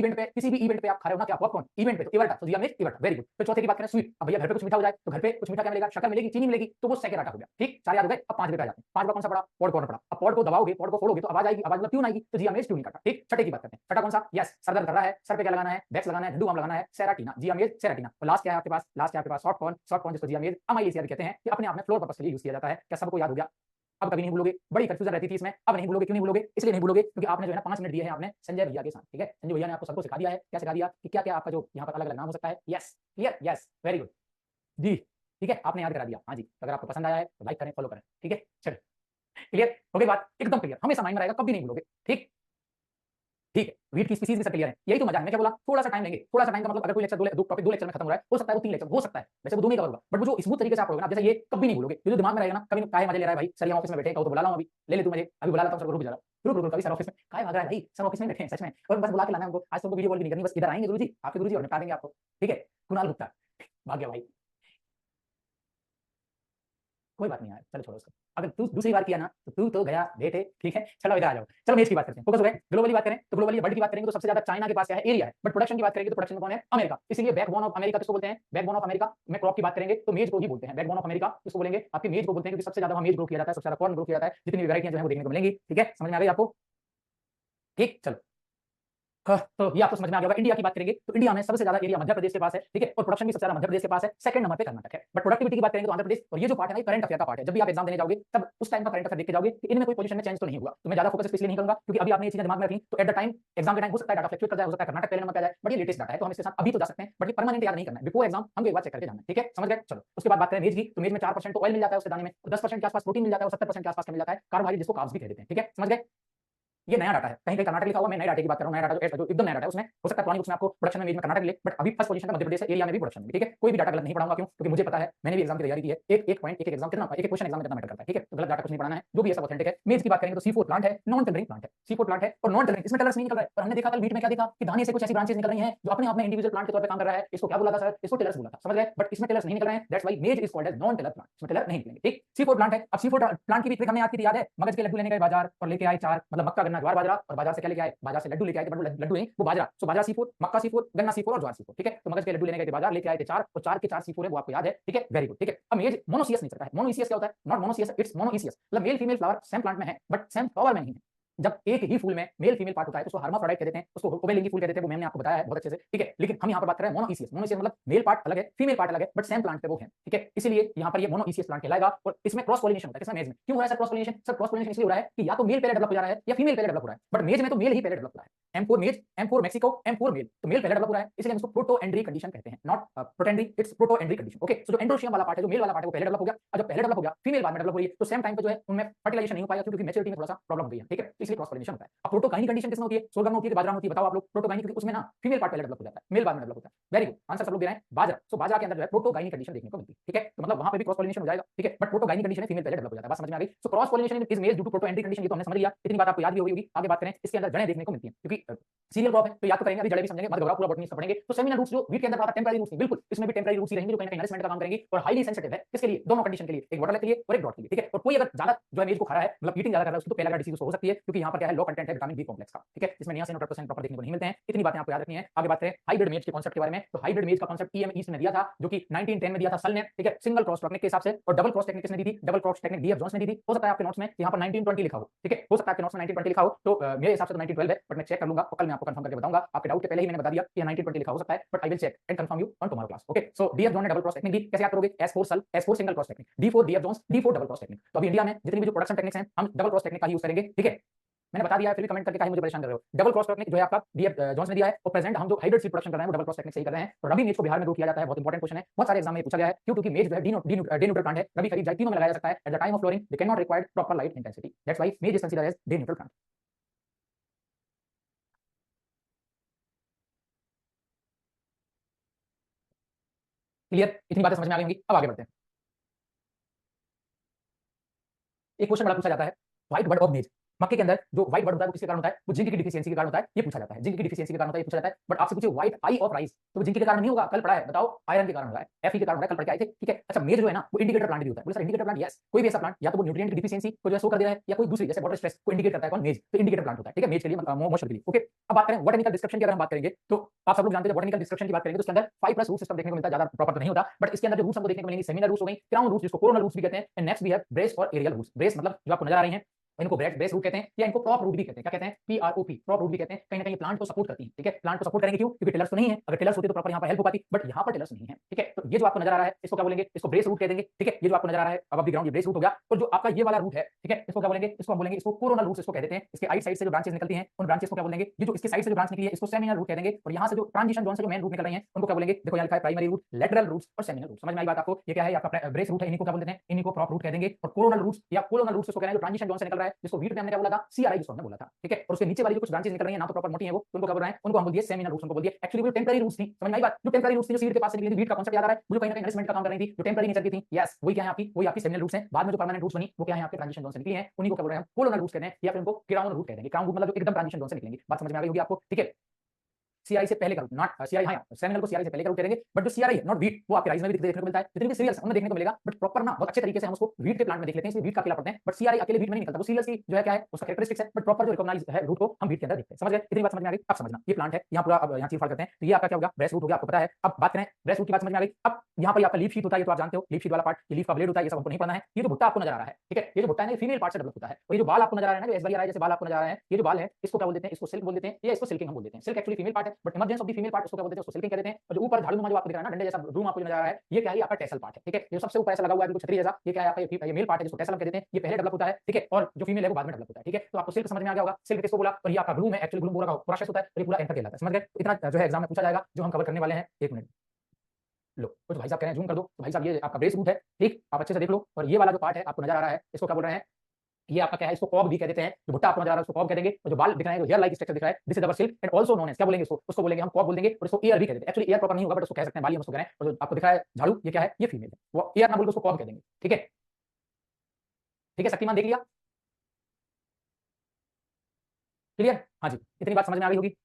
इवेंट पे आप खा रहे हो ना, क्या पॉपकॉर्न इवेंट पे, तो इवेंट, तो जिया में इवेंट, वेरी गुड। तो चौथे की बात करें स्वीट, अब भैया घर पे कुछ मीठा हो जाए तो घर पे कुछ मीठा क्या मिलेगा? शक्कर मिलेगी, चीनी मिलेगी, तो वो सेकंड आटा हो गया। ठीक, चार याद हो गए। अब पांच पे आ जाते हैं। पांच बार कौन सा पड़ा? पॉड कॉर्न पड़ा। अब पॉड को दबाओगे, पॉड को फोड़ोगे तो आवाज आएगी, आवाज मतलब ट्यून आएगी, तो जिया में ट्यून काटा। ठीक, छठे की बात करते हैं। छठा कौन सा? यस, सर दर्द कर रहा है, सर पे क्या लगाना है? बैक्स लगाना है, झंडू बाम लगाना है, सेराटीना, जिया में सेराटीना। और लास्ट क्या है आपके पास? लास्ट है आपके पास सॉफ्ट कॉर्न। सॉफ्ट कॉर्न जिसको जिया में अमाइलेसिया भी कहते हैं, कि अपने आप में फ्लोर पर्पस के लिए यूज किया जाता है। क्या सबको याद हो गया? अब कभी नहीं भूलोगे, बड़ी कंफ्यूजन रहती थी इसमें, अब नहीं भूलोगे। क्यों नहीं भूलोगे? इसलिए नहीं भूलोगे क्योंकि आपने जो है ना 5 मिनट दिए हैं आपने संजय भैया के साथ। ठीक है, संजय भैया ने आपको सबको सिखा दिया है। क्या सिखा दिया? कि क्या क्या आपका जो यहाँ पर अलग अलग नाम हो सकता है। Yes, clear, yes, very good जी। ठीक है, आपने याद करा दिया। हाँ जी, अगर आपको पसंद आया है तो लाइक करें, फॉलो करें। ठीक है, चलो, क्लियर हो गई बात, एकदम क्लियर, हमेशा माइंड में रहेगा, कभी नहीं भूलोगे। ठीक, ठीक है, वीट की स्पीसीज भी सब क्लियर है। यही तो मजा है, मैं क्या बोला, थोड़ा सा टाइम लेंगे। थोड़ा सा टाइम का मतलब अगर कोई लेक्चर दो टॉपिक 2 लेक्चर में खत्म हो रहा है, हो सकता है वो 3 लेक्चर हो सकता है, वैसे वो 2 में कवर होगा, बट वो जो स्मूथ तरीके से आप पढ़ोगे ना, जैसे ये कभी नहीं भूलोगे, ये जो दिमाग में रहेगा ना, कभी काहे मजे ले रहा है भाई, सर यहाँ ऑफिस में बैठे कहो तो बुला लाऊं, अभी ले तू मुझे, अभी बुला लाता हूं, सर रुक जा, रुक कभी सर ऑफिस में काहे भाग रहा है भाई, सर ऑफिस में बैठे हैं सच में, और बस बुला के लाना है हमको, आज तुमको वीडियो कॉल भी नहीं करनी, बस इधर आएंगे गुरुजी, आपके गुरुजी और निपटा देंगे आपको। ठीक है, कुणाल गुप्ता भाग गया भाई, कोई बात नहीं यार, चलो छोड़ो उसको। अगर तू दूसरी बार किया ना तो तू तो गया बेटे। ठीक है, चलो इधर आ जाओ, चलो मेज की बात करते हैं, फोकस हो गए। ग्लोबली बात करें तो ग्लोबली वर्ल्ड की बात करेंगे तो सबसे ज्यादा चाइना के पास क्या है? एरिया है, बट प्रोडक्शन की बात करेंगे तो प्रोडक्शन कौन है? अमेरिका। इसलिए बैकबोन ऑफ अमेरिका किसको बोलते हैं? बैकबोन ऑफ अमेरिका में क्रॉप की बात करेंगे तो मेज को ही बोलते हैं। बैकबोन ऑफ अमेरिका किसको बोलेंगे? आपके मेज को बोलते हैं, क्योंकि सबसे ज्यादा वहां मेज ग्रो किया जाता है, सबसे ज्यादा कॉर्न ग्रो किया जाता है, जितनी वैरायटियां जो है वो देखने को मिलेंगी। ठीक है, समझ में आ गई आपको? ठीक, चलो, हाँ, तो ये आपको समझ में आ गया होगा। इंडिया की बात करेंगे तो इंडिया में सबसे ज्यादा एरिया मध्य प्रदेश के पास है। ठीक है, और प्रोडक्शन भी सबसे ज्यादा मध्य प्रदेश के पास है, सेकंड नंबर पे कर्नाटक है। बट प्रोडक्टिविटी की बात करेंगे तो आंध्र प्रदेश। और ये जो पार्ट है ना, करंट अफेयर का पार्ट है, जब भी आप एग्जाम देने जाओगे तब उस टाइम का करंट अफेयर देख के जाओगे कि इनमें कोई पोजीशन में चेंज तो नहीं हुआ। तो मैं ज्यादा फोकस इसलिए नहीं करूंगा क्योंकि अभी आपने ये चीजें दिमाग में रखी, तो एट द टाइम एग्जाम के टाइम हो सकता है डाटा फ्लक्चुएट कर जाए, हो सकता है कर्नाटक पहले नंबर पे आ जाए, बट ये लेटेस्ट डाटा है तो हम इसके साथ अभी तो जा सकते हैं, बट ये परमानेंट याद नहीं करना है, बिफोर एग्जाम हमको एक बार चेक करके जाना है। ठीक है, समझ गए? चलो, उसके बाद बात करें मेज की, तो मेज में 4% तो ऑयल मिल जाता है उसके दाने में, 10% के आसपास प्रोटीन मिल जाता है, और 70% के आसपास मिल जाता है कार्बोहाइड्रेट, जिसको कार्ब्स भी कह देते हैं। ठीक है, समझ गए? ये नया डाटा है, कहीं कहीं कर्नाटक लिखा हुआ, मैं नए डाटे की बात कर रहा हूं, नया डाटा जो एकदम नया डाटा है, उसमें हो सकता है पुरानी बुक्स में आपको प्रोडक्शन में मेज में कर्नाटक मिले, बट अभी फर्स्ट पोजीशन पे मध्य प्रदेश है, एरिया में भी प्रोडक्शन में। ठीक है, कोई भी डाटा गलत नहीं पढ़ाऊंगा, क्यों? क्योंकि मुझे पता है, मैंने भी एग्जाम की तैयारी की है, एक पॉइंट एक एग्जाम कितना, एक क्वेश्चन एग्जाम में कितना मैटर करता है। ठीक है, तो गलत डाटा कुछ नहीं पढ़ाना है, जो भी है सब ऑथेंटिक है। मेज की बात करेंगे तो सी4 प्लांट है, नॉन टेलरिंग प्लांट है, सी4 प्लांट है और नॉन टेलरिंग, इसमें टेलर्स नहीं निकल रहा है, पर हमने देखा कल मीट में क्या देखा कि दाने से कुछ ऐसी ब्रांचेस निकल रही हैं जो अपने आप में इंडिविजुअल प्लांट के तौर पे काम कर रहा है। इसको क्या बोला था सर? इसको टेलर्स बोला था, समझ गए? बट इसमें टेलर्स नहीं निकल रहे हैं, that's why maize is called as non tiller plant, इसमें टेलर नहीं निकलेंगे। ठीक, सी4 प्लांट है। अब सी4 प्लांट की भी ट्रिक हमने याद की थी, याद है? मगज के लड्डू लेने गए बाजार और लेके आए 4, मतलब मक्का, गन्ना, ज्वार, बाजरा, और बाजार से क्या लेके आए? बाजार से लड्डू लेके आए थे, बट लड्डू नहीं, वो बाजरा, सो बाजरा सी4, मक्का सी4, गन्ना सी4 और ज्वार सी4। ठीक है, तो मगज के लड्डू लेने गए थे बाजार, लेके आए थे 4, और 4 के 4 सी4 है, वो आपको याद है। ठीक है, वेरी गुड। ठीक है, अब मेज मोनोसियस नहीं चलता है। मोनोसियस क्या होता है? नॉट मोनोसियस, इट्स मोनोइसियस, मतलब male female flower same plant में है बट सेम फ्लावर में नहीं है। जब एक ही फूल में मेल फीमेल पार्ट होता है तो उसको हर्माफ्रोडाइट कहते हैं, उसको ओबेलिंगी फूल कहते हैं, वो मैंने आपको बताया है बहुत अच्छे से। ठीक है, लेकिन हम यहाँ पर बात कर रहे हैं मोनोइसियस। मोनोइसियस मतलब मेल पार्ट अलग है, फीमेल पार्ट अलग है, बट सेम प्लांट पे वो है। ठीक है, इसलिए यहाँ पर ये मोनोइसियस प्लांट कहलाएगा। और इसमें क्रॉस पॉलिनेशन होता है। किसमें? मेज में। क्यों हो रहा है sir cross pollination? Sir cross pollination इसलिए हो रहा है कि या तो मेल पहले डेवलप हो जा रहा है या फीमेल पहले डेवलप हो रहा है, बट मेज में तो मेल ही पहले डेवलप हो रहा है। M4 मेज, M4 मेक्सिको, M4 मेल, तो मेल पहले डेवलप हो रहा है, इसलिए हम इसको प्रोटोएंड्री कंडीशन कहते हैं, not protandry, it's protoandry condition. Okay, so जो एंड्रोशियम वाला पार्ट है, जो मेल वाला पार्ट है, वो पहले डेवलप हो गया, और जब पहले डेवलप हो गया, फीमेल बाद में डेवलप हो रही है, तो सेम टाइम पे जो है उनमें फर्टिलाइजेशन नहीं हो पाएगा, क्योंकि मैच्योरिटी में थोड़ा सा प्रॉब्लम हो गई है। ठीक है, तो इसलिए क्रॉस पॉलिनेशन होता है। अब प्रोटोकाइनिक कंडीशन किसमें होती है? सोलगम में होती है कि बाजरा में होती है? बताओ आप लोग। प्रोटोकाइनिक, क्योंकि उसमें ना फीमेल पार्ट पहले डेवलप हो जाता है, मेल बाद में डेवलप होता है। वेरी गुड, आंसर सब लोग दे रहे हैं बाजरा। सो बाजरा के अंदर जो है प्रोटोकाइनिक कंडीशन देखने को मिलती है। ठीक है, तो मतलब वहां पे भी क्रॉस पॉलिनेशन हो जाएगा। ठीक है, बट प्रोटोकाइनिक कंडीशन है, फीमेल पहले डेवलप हो जाता है। बात समझ में आ गई? So cross pollination is male due to protoandry condition, ये तो हमने समझ लिया, इतनी बात आपको याद भी हो गई होगी। आगे बात करें, इसके अंदर जड़ें देखने को मिलती हैं, क्योंकि सीरियल क्रॉप है तो याद तो करेंगे, अभी जड़े भी समझेंगे, मत घबराओ, पूरा बॉटनी इसका पढ़ेंगे। तो सेमिनल रूट्स जो वीट के अंदर आता है टेम्पररी रूट्स, बिल्कुल इसमें भी टेम्पररी रूट्स ही रहेंगे जो कहीं ना कहीं नरिशमेंट का काम करेंगे और हाईली सेंसिटिव है। किसके लिए? दोनों कंडीशन के लिए, एक वाटर लेग के लिए और एक ड्रॉट के लिए, ठीक है। और कोई अगर ज्यादा जो है मेज को खा रहा है, मतलब ईटिंग ज्यादा कर रहा है, उसकी तो पहला डिसीज हो सकती है, क्योंकि यहाँ पर क्या है, लो कंटेंट है विटामिन बी कॉम्प्लेक्स का, ठीक है। इसमें नियासिन और ट्रिप्टोफैन प्रॉपर देखने को नहीं मिलते हैं। इतनी बातें आपको याद रखनी है। आगे बात करें हाइब्रिड मेज के कॉन्सेप्ट के बारे में, तो हाइब्रिड मेज का कॉन्सेप्ट ईएम ईस्ट ने दिया था, जो कि 1910 में दिया था सल ने, ठीक है, सिंगल क्रॉस टेक्निक के हिसाब से। और डबल क्रॉस टेक्निक किसने दी थी? Double cross technique D F Jones ने दी थी। हो सकता है आपके नोट्स में यहाँ पर 1920 लिखा हो, ठीक है, हो सकता है आपके नोट्स में 1920 लिखा हो, तो मेरे हिसाब से तो 1912 है, बट मैं चेक कर लूंगा और कल मैं आपको कंफर्म करके बताऊंगा। आपके डाउट के पहले ही मैंने बता दिया कि 1920 लिखा हो सकता है, but I will check and confirm you on tomorrow class, okay. So D F Jones ने डबल क्रॉस टेक्निक दी, कैसे याद करोगे? S4 सल, S4 single cross technique, D4 D F Jones, D4 double cross technique. तो अभी इंडिया में जितनी भी जो प्रोडक्शन टेक्निक्स हैं, हम डबल क्रॉस टेक्निक का ही यूज करेंगे, ठीक है। मैंने बता दिया है, फिर भी कमेंट करके काहे मुझे परेशान कर रहे हो। डबल क्रॉस टेक्निक जो है आपका डीएफ जोन्स ने दिया है, और प्रेजेंट हम जो हाइब्रिड सीड प्रोडक्शन कर रहे हैं वो डबल क्रॉस टेक्निक से ही कर रहे हैं। और रबी मेज को बिहार में ग्रो किया जाता है, बहुत इंपॉर्टेंट क्वेश्चन है, बहुत सारे एग्जाम में पूछा गया है। क्यों? क्योंकि मेज जो है डी न्यूट्रल प्लांट है, रबी खरीफ जाए तीनों में लगाया जा सकता है। At the time of flowering they can not required proper light intensity, that's why maize is considered as the neutral plant. Clear? इतनी बातें समझ में आ गई होंगी। अब आगे बढ़ते हैं। एक क्वेश्चन बड़ा पूछा जाता है, व्हाइट बर्ड ऑफ मेज। मक्के के अंदर जो व्हाइट बर्ड होता है वो किसके कारण होता है? वो जिंक की डिफिशियंसी के कारण होता है, ये पूछा जाता है। जिंक की डिफिशियंसी के कारण होता है, ये पूछा जाता है। बट आपसे पूछे व्हाइट आई ऑफ राइस, तो जिंक के कारण नहीं होगा, कल पढ़ा है, बताओ। आयरन के कारण होता है, Fe के कारण होता है, कल पढ़ के आए थे, ठीक है। अच्छा, मेज जो है ना वो इंडिकेटर प्लांट भी होता है। बोले सर इंडिकेटर प्लांट, यस, कोई भी ऐसा प्लांट या तो वो न्यूट्रिएंट की डिफिशियंसी को जो है शो कर दे रहा है, या कोई दूसरी जैसे वाटर स्ट्रेस को इंडिकेट करता है, कौन? मेज। तो इंडिकेटर प्लांट होता है, ठीक है, मेज के लिए, मोशन के लिए, ओके। अब बात करें बॉटनिकल डिस्क्रिप्शन की, अगर हम बात करेंगे तो आप सब लोग जानते हैं बॉटनिकल डिस्क्रिप्शन की बात करेंगे तो उसके अंदर 5+ रूट सिस्टम देखने को मिलता है, ज्यादा प्रॉपर तो नहीं होता, बट इसके अंदर जो रूट्स हमको देखने को मिलेंगे, सेमिनल रूट्स हो गई, क्राउन रूट्स जिसको कोरोनल रूट्स भी कहते हैं, एंड नेक्स्ट भी है ब्रेस और एरियल रूट्स। ब्रेस मतलब जो आपको नजर आ रही है, इनको ब्रेस रूट कहते हैं, या इनको प्रॉप रूट भी कहते हैं। क्या कहते हैं? PROP, प्रॉप रूट भी कहते हैं। कहीं ना कहीं प्लांट को सपोर्ट करती है, ठीक है। प्लांट को सपोर्ट करेंगे क्यों? क्योंकि टिलर्स तो नहीं है, अगर टिलर्स होती तो प्रॉपर यहाँ पर हेल्प हो पाती, बट यहाँ पर टिलर्स नहीं है, ठीक है। तो ये जो आपको नजर आ रहा है इसको क्या बोलेंगे? इसको ब्रेस रूट कह देंगे, ठीक है। ये जो आपको नजर आ रहा है अब ग्राउंड, ये ब्रेस रूट हो गया। और जो आपका ये वाला रूट है, ठीक है, इसको क्या बोलेंगे? इसको हम बोलेंगे, इसको कोरोनल रूट इसको कह देते हैं। इसके आइट साइड से जो ब्रांचेस निकलती हैं उन ब्रांचेस को क्या बोलेंगे? ये जो इसके साइड से जो ब्रांच निकली है इसको सेमिनल रूट कह देंगे। और यहाँ से जो ट्रांजिशन जोन से जो मेन रूट निकल रही है उनको क्या बोलेंगे? देखो यहाँ लिखा है प्राइमरी रूट, लेटरल रूट्स और सेमिनल रूट। समझ में आई बात आपको? ये क्या है? आपका ब्रेस रूट है, इन्हीं को क्या बोलते हैं? इन्हीं को प्रॉप रूट कह देंगे। और कोरोनल रूट्स या कोलोनल रूट्स इसको कहते हैं जो ट्रांजिशन जोन से निकल रहा है, जिसको वीट में हमने क्या बोला था? CRI जिसको हमने बोला था, ठीक है। और उसके नीचे वाली जो कुछ ब्रांचेस निकल रही हैं ना तो प्रॉपर मोटी है वो, तो उनको क्या बोल रहे हैं? उनको हम बोल दिए सेमिनल रूट्स, उनको बोल दिए। एक्चुअली वो टेम्पररी रूट्स थी, समझ में आई बात? जो टेम्पररी रूट्स थी, जो सीड के पास से निकली थी, वीट का कांसेप्ट याद आ रहा है मुझे? कहीं ना कहीं नरिशमेंट का काम कर रही थी, जो टेम्पररी नेचर की थी, यस, वही क्या है आपकी? वही आपकी सेमिनल रूट्स हैं। बाद में जो परमानेंट रूट्स बनी वो क्या है? आपके ट्रांजिशन जोन से निकली हैं, उन्हीं को क्या बोल रहे हैं? कोलोनल रूट्स कहते हैं, या फिर उनको क्राउन रूट कहते हैं। क्राउन रूट मतलब जो एकदम ट्रांजिशन जोन से निकलेंगे। बात समझ में आ गई होगी आपको, ठीक है। CRI से पहले का रूट, नॉट CRI, हाँ सेमिनल को CRI से पहले का रूट करेंगे, बट जो CRI है नॉट वीट, वो आपके राइस में भी देखने को मिलता है, जितने भी सीरियल्स हमें देखने को मिलेगा, बट प्रॉपर ना बहुत अच्छे तरीके से हम उसको वीट के प्लांट में देख लेते हैं, इसलिए वीट का अकेला पढ़ते हैं। बट CRI अकेले वीट में नहीं निकलता, वो सीरियल्स की जो है क्या है उसका कैरेक्टरिस्टिक्स है, बट प्रॉपर जो रिकॉग्नाइज है रूट को हम वीट के अंदर देखते हैं। समझ गए? इतनी बात समझ में आ गई? अब समझना, ये प्लांट है, यहाँ पूरा अब यहाँ चीरफाड़ करते हैं, तो ये आपका क्या होगा? ब्रेस रूट हो गया, आपको पता है। अब बात करें ब्रेस रूट की, बात समझ में आ गई। अब यहाँ पर आपका लीफ शीट होता है, ये तो आप जानते हो, लीफ शीट वाला पार्ट, ये लीफ का ब्लेड होता है, ये सब हमको नहीं पढ़ना है। ये जो भुट्टा आपको नजर आ रहा है, ठीक है, ये जो भुट्टा है ना फीमेल पार्ट से डेवलप होता है। और ये जो बाल आपको नजर आ रहा है ना, ऐसे आ रहा है जैसे बाल आपको नजर आ रहा है, ये जो बाल है इसको क्या बोल देते हैं? इसको सिल्क बोल देते हैं, या इसको सिल्किंग हम बोल देते हैं। सिल्क एक्चुअली फीमेल पार्ट है, but emergence of the female part उसको क्या बोलते हैं? उसको सिल्किंग कह देते हैं। और जो ऊपर झाड़ू नुमा जो आपको दिख रहा है ना, डंडे जैसा रूम आपको नजर आ रहा है, ये क्या है? आपका टेसल पार्ट है, ठीक है। ये सबसे ऊपर ऐसा लगा हुआ है बिल्कुल छतरी जैसा, ये क्या है? आपका ये मेल पार्ट है जिसको टेसल कह देते हैं। ये पहले डेवलप होता है, ठीक है, और जो फीमेल है वो बाद में डेवलप होता है, ठीक है। तो आपको सिल्क समझ में आ गया होगा, सिल्क किसको बोला? और ये आपका ग्लूम है, एक्चुअली ग्लूम पूरा प्रोसेस होता है, और ये पूरा एंथर कहलाता है। समझ गए? इतना जो है एग्जाम में पूछा जाएगा, जो हम कवर करने वाले हैं। 1 मिनट लो, तो भाई साहब कह रहे हैं जूम कर दो, तो भाई साहब ये आपका ब्रेस रूट है, ठीक, आप अच्छे से देख लो। और ये वाला जो पार्ट है आपको नजर आ रहा है, इसको क्या बोल रहे हैं? ये आपका क्या है? इसको कॉब भी कह देते हैं। जो भुट्टा आपको नजर आ रहा है उसको कॉब कह देंगे। और जो बाल दिख रहे हैं, जो हेयर लाइक स्ट्रक्चर दिख रहा है, this is our silk and also known as, क्या बोलेंगे इसको? उसको बोलेंगे हम कॉब बोल देंगे। और इसको ईयर भी कह देते हैं। एक्चुअली ईयर प्रॉपर नहीं होगा, बट उसको कह सकते हैं, बाली हम उसको कह रहे हैं। और जो आपको दिख रहा है झाड़ू, ये क्या है? ये फीमेल है, वो ईयर ना बोल के उसको कॉब कह देंगे, ठीक है। ठीक है, शक्तिमान देख लिया? क्लियर? हाँ जी, इतनी बात समझ में आ गई होगी।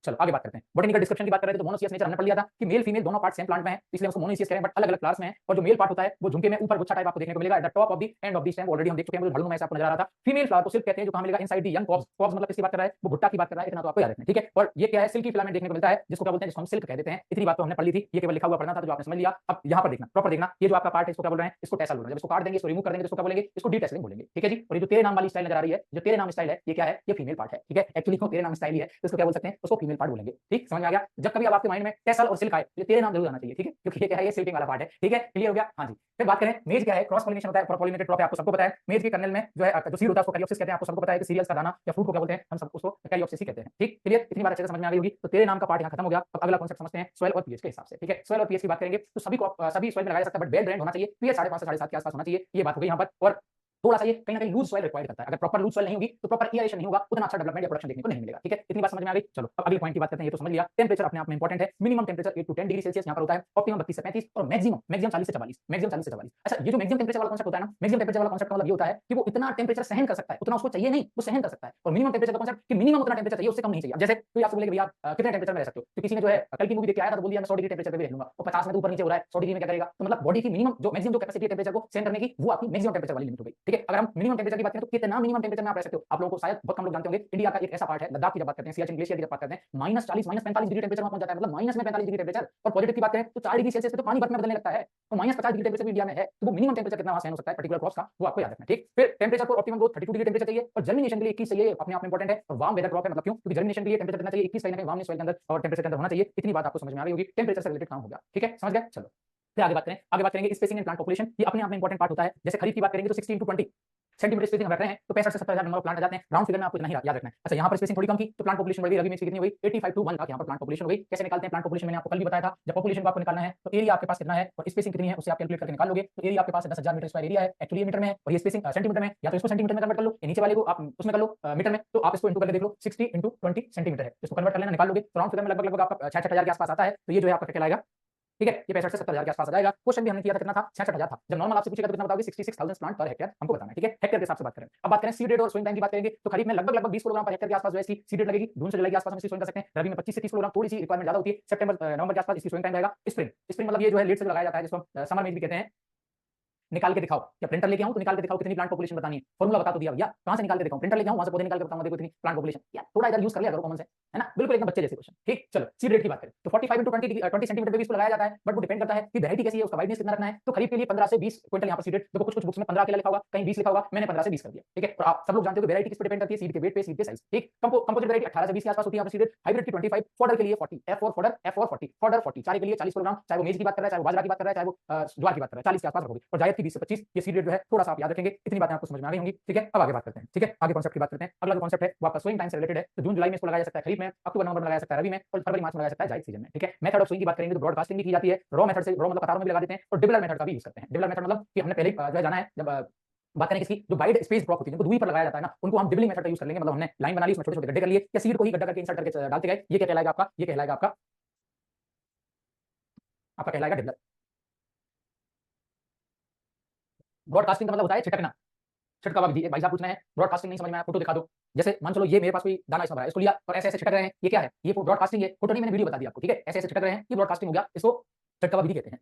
चलो आगे बात करते हैं। बॉटनिकल डिस्क्रिप्शन की बात कर रहे थे, तो मोनोसियस नेचर हमने पढ़ लिया था कि मेल फीमेल दोनों पार्ट सेम प्लांट में है, इसलिए उसको मोनोसियस कह रहे हैं, बट अलग अलग क्लास में है। और जो मेल पार्ट होता है वो झुमके में ऊपर गुच्छा टाइप आपको देखने को मिलेगा at the top of the end of the stem. Already हम देख चुके हैं, मुझे झाड़ू में ऐसा आपको नजर आ रहा था। फीमेल फ्लावर तो सिल्क कहते हैं, जो कहां मिलेगा? Inside the young Cobbs. Cobbs मतलब किसकी बात कर रहा है? वो भुट्टा की बात कर रहा है, इतना तो आपको याद रखना है, ठीक है। और ये क्या है? सिल्की फिलामेंट देखने को मिलता है, जिसको क्या बोलते हैं? जिसको हम सिल्क कह देते हैं। इतनी बात तो हमने पढ़ ली थी, ये केवल लिखा हुआ पढ़ना था, जो आपने समझ लिया। अब यहाँ पर देखना, प्रॉपर देखना, ये जो आपका पार्ट है इसको क्या बोल रहे हैं? इसको टेसल बोल रहे हैं। जब इसको काट देंगे, इसको रिमूव कर देंगे, इसको क्या बोलेंगे? इसको डीटेसलिंग बोलेंगे, ठीक है जी। और ये जो तेरे नाम वाली स्टाइल नजर आ रही है, जो तेरे नाम स्टाइल है, ये क्या है? ये फीमेल पार्ट है, ठीक है। एक्चुअली वो तेरे नाम स्टाइल ही है, तो इसको क्या बोल सकते हैं? उसको फीमेल पार्ट बोलेंगे, ठीक, समझ में आ गया? जब कभी अब आपके माइंड में टेसल और सिल्क आए, ये तेरे नाम जरूर आना चाहिए, ठीक है, क्योंकि ये क्या है? ये सिल्किंग वाला पार्ट है, ठीक है। क्लियर हो गया? हाँ जी। फिर बात करें मेज क्या है? क्रॉस पॉलिनेशन होता है, पॉलिनेटेड क्रॉप है, आपको सबको पता है। मेज के कर्नेल में जो है जो सीड होता है उसको कैरियोप्सिस कहते हैं, आपको सबको पता है कि सीरियल्स का दाना या फ्रूट को क्या बोलते हैं? हम सब उसको कैरियोप्सिस ही कहते हैं, ठीक। क्लियर? इतनी बात अच्छे से समझ में आ गई होगी। तो तेरे नाम का पार्ट यहाँ खत्म हो गया। अब अगला कॉन्सेप्ट समझते हैं सॉइल और पीएच के हिसाब से, ठीक है। सॉइल और पीएच की बात करेंगे तो सभी सॉइल में लगाया जा सकता है, बट वेल ड्रेन्ड होना चाहिए, पीएच 5.5 से 7.5 के आसपास होना चाहिए, ये बात हो गई यहाँ पर। और थोड़ा सा ये कहीं ना कहीं लूज सॉइल रिक्वायर्ड करता है। अगर प्रॉपर लूज सॉइल नहीं होगी तो प्रॉपर एयरेशन नहीं होगा, उतना अच्छा डेवलपमेंट या प्रोडक्शन देखने को नहीं मिलेगा। ठीक है, इतनी बात समझ में आ गई। चलो अब अगले पॉइंट की बात करते हैं। ये तो समझ लिया, टेंपरेचर अपने आप में इंपॉर्टेंट है। Minimum temperature 8 to 10 degree Celsius यहाँ पर होता है, ऑप्टिमम 32 से 35 और मैक्सिमम 40 से 44, मैक्सिमम 40 से 44। अच्छा, ये जो मैक्सिमम टेंपरेचर वाला कांसेप्ट होता है ना, मैक्सिमम टेंपरेचर वाला कांसेप्ट मतलब ये होता है कि वो इतना टेंपरेचर सहन कर सकता है, उतना उसको चाहिए नहीं, वो सहन कर सकता है। और मिनिमम टेंपरेचर का कांसेप्ट कि मिनिमम उतना टेंपरेचर चाहिए, उससे कम नहीं चाहिए। जैसे कोई आपसे बोले कि भैया कितने टेंपरेचर में रह सकते हो, तो किसी ने जो है कल की मूवी देख के आया था तो बोल दिया मैं 100 डिग्री टेंपरेचर पे भी रह लूंगा, और 50 में तो ऊपर नीचे हो रहा है, 100 डिग्री में क्या करेगा? तो मतलब बॉडी की मिनिमम जो मैक्सिमम जो कैपेसिटी है टेंपरेचर को सहन करने की, वो आपकी मैक्सिमम टेंपरेचर वाली लिमिट हो गई। ठीक है, अगर हम मिनिमम टेंपरेचर की बात करें तो कितना मिनिमम टेंपरेचर में आप रह सकते हो? आप लोगों को शायद बहुत कम लोग जानते होंगे, इंडिया का एक ऐसा पार्ट है, लद्दाख की जब बात करते हैं, सियाचिन ग्लेशियर की जब बात करते हैं, -40 -45 डिग्री टेंपरेचर में पहुंच जाता है, मतलब माइनस में 45 डिग्री टेंपरेचर। और पॉजिटिव की बात करें तो 4 डिग्री सेल्सियस पे तो पानी बर्फ में बदलने लगता है, तो -50 डिग्री टेंपरेचर भी इंडिया में है। तो वो मिनिमम टेंपरेचर कितना वहां सहन हो सकता है पर्टिकुलर क्रॉप्स का, वो आपको याद रखना है। ठीक, फिर टेंपरेचर को ऑप्टिमम ग्रोथ 32 डिग्री टेंपरेचर चाहिए, और जर्मिनेशन के लिए 21 चाहिए, अपने आप में इंपॉर्टेंट है। और वार्म वेदर क्रॉप है, मतलब क्यों? क्योंकि जर्मिनेशन के लिए टेंपरेचर कितना चाहिए? 21 कहीं ना कहीं वार्मनेस सॉइल के अंदर और टेंपरेचर के अंदर होना चाहिए। इतनी बात आपको समझ में आ गई होगी, टेंपरेचर से रिलेटेड काम हो गया। ठीक है, समझ गए? चलो फिर आगे बात करें। आगे बात करेंगे स्पेसिंग इन प्लांट पॉपुलेशन, ये अपने आप में इंपॉर्टेंट पार्ट होता है। जैसे खरीफ की बात करेंगे तो 16 to 20 सेंटीमीटर स्पेसिंग हम रख रहे हैं, तो 65 से 70 हजार नंबर ऑफ प्लांट आ जाते हैं। राउंड फिगर में आपको इतना ही याद रखना है। अच्छा, यहाँ पर स्पेसिंग थोड़ी कम की तो प्लांट पॉपुलेशन बढ़ गई, रबी में कितनी हुई? 85 to 1 लाख यहाँ पर प्लांट पॉपुलेशन हो गई। कैसे निकालते हैं प्लांट पॉपुलेशन? मैंने आपको कल भी बताया था। जब पॉपुलेशन को आपको निकालना है तो एरिया आपके पास कितना है और स्पेसिंग कितनी है उसे आप कैलकुलेट करके निकाल लोगे। तो एरिया आपके पास 10,000 मीटर स्क्वायर एरिया है, एक्चुअली मीटर में है, और ये स्पेसिंग सेंटीमीटर में, या तो इसको सेंटीमीटर में कन्वर्ट कर लो, ये नीचे वाले को आप उसमें कर लो मीटर में, तो आप इसको इंटू करके देख लो, 60 into 20 सेंटीमीटर है, इसको कन्वर्ट कर लेना, निकाल लोगे। तो राउंड फिगर में लगभग आपका 66 हजार के आसपास आता है। तो ये जो है आपका क्या कहलाएगा? ठीक है, ये 65 से 70 हजार के आसपास आ जाएगा। क्वेश्चन भी हमने किया था, कितना था? 66 हजार था। जब नॉर्मल आपसे पूछेगा तो कितना बताओगे? 66,000 प्लांट पर हेक्टेयर हमको बताना है। ठीक है, हेक्टेयर के हिसाब से बात करें। अब बात करें सीड रेट और सोइंग टाइम की बात करेंगे तो खरीफ में लगभग 20 किलोग्राम पर हेक्टेयर के आसपास जो है इसकी सीड रेट लगेगी, जून से जुलाई के आसपास हम इसकी सोइंग कर सकते हैं। रबी में 25 से 30 किलोग्राम, थोड़ी सी रिक्वायरमेंट ज्यादा होती है, सितंबर नवंबर के आसपास इसकी सोइंग टाइम रहेगा। स्प्रिंग मतलब ये जो है लेट से लगाया जाता है, जिसको समर में भी कहते हैं। निकाल के दिखाओ, या प्रिंटर लेके आऊं तो निकाल के दिखाओ कितनी प्लांट पॉपुलेशन बतानी है, फॉर्मूला बता तो दिया भैया, कहां से निकाल के दिखाऊं? प्रिंटर लेके आऊं, वहां से पौधे निकाल के बताऊं, देखो इतनी प्लांट पॉपुलेशन। यार थोड़ा इधर यूज कर लिया करो कॉमन सेंस, है ना? बिल्कुल एकदम बच्चे जैसे क्वेश्चन। ठीक, चलो सीड रेट की बात करें तो 45 into 20 सेंटीमीटर पे भी इसको लगाया जाता है, बट वो डिपेंड करता है कि वैरायटी कैसी है, उसका वाइडनेस कितना रखना है। तो खरीफ के लिए 15 से 20 क्विंटल यहाँ पर सीड रेट, देखो कुछ बुक्स में 15 अकेला लिखा होगा, कहीं 20 लिखा होगा, मैंने 15 से 20 कर दिया। ठीक है, तो आप सब लोग जानते हो कि वैरायटी किस पे डिपेंड करती है? सीड के वेट पे, सीड के साइज। ठीक, कंपोजिट वैरायटी 18 से 20 के आसपास होती है यहाँ पर सीड रेट, हाइब्रिड की 25, फॉडर के लिए 40, F4 फॉडर, F4 40, फॉडर 40, चारे के लिए 40 किलोग्राम, चाहे वो मेज की बात कर रहा है, चाहे वो बाजरा की बात कर रहा है, चाहे वो ज्वार की बात कर रहा है, 40 के आसपास रखोगे। और जायद की 20 से 25, ये सीड रेट जो है थोड़ा सा आप याद रखेंगे। इतनी बातें आपको समझ में आ गई होंगी। ठीक है, अब आगे बात करते हैं। ठीक है, आगे कॉन्सेप्ट की बात करते हैं। अगला जो कॉन्सेप्ट है वो आपका सोइंग टाइम से रिलेटेड है। तो जून जुलाई में इसको लगाया जा सकता है खरीफ में, अक्टूबर नवंबर में लगाया जा सकता है रबी में, और फरवरी मार्च में लगाया जा सकता है जायद सीजन में। ठीक है, मेथड ऑफ सोइंग की बात करेंगे तो ब्रॉडकास्टिंग भी की जाती है, रॉ मेथड से, रॉ मतलब कतारों में भी लगा देते हैं, और डिबलर मेथड का भी यूज करते हैं। डिबलर मेथड मतलब कि हमने पहले जो है जाना है, जब बात करें किसकी, जो वाइड स्पेस क्रॉप होती है, जिनको दूरी पर लगाया जाता है ना, उनको हम डिबलिंग मेथड का यूज कर लेंगे। मतलब हमने लाइन बना ली, उसमें छोटे छोटे गड्ढे कर लिए, या सीड को ही गड्ढा करके इंसर्ट करके डालते गए। ये क्या कहलाएगा आपका? ये कहलाएगा आपका कहलाएगा डिबलर। ब्रॉडकास्टिंग का मतलब होता है छिटकना, छिटकावा विधि। भाई साहब पूछ रहे हैं ब्रॉडकास्टिंग नहीं समझ में आया, फोटो दिखा दो। जैसे मान चलो ये मेरे पास कोई दाना इसमें भरा है, इसको लिया और ऐसे ऐसे छिटक रहे हैं, ये क्या है? ये ब्रॉडकास्टिंग है। फोटो नहीं, मैंने वीडियो बता दी आपको। ठीक है, ऐसे ऐसे छिटक रहे हैं, ये ब्रॉडकास्टिंग हो गया, इसको छिटकावा विधि कहते हैं।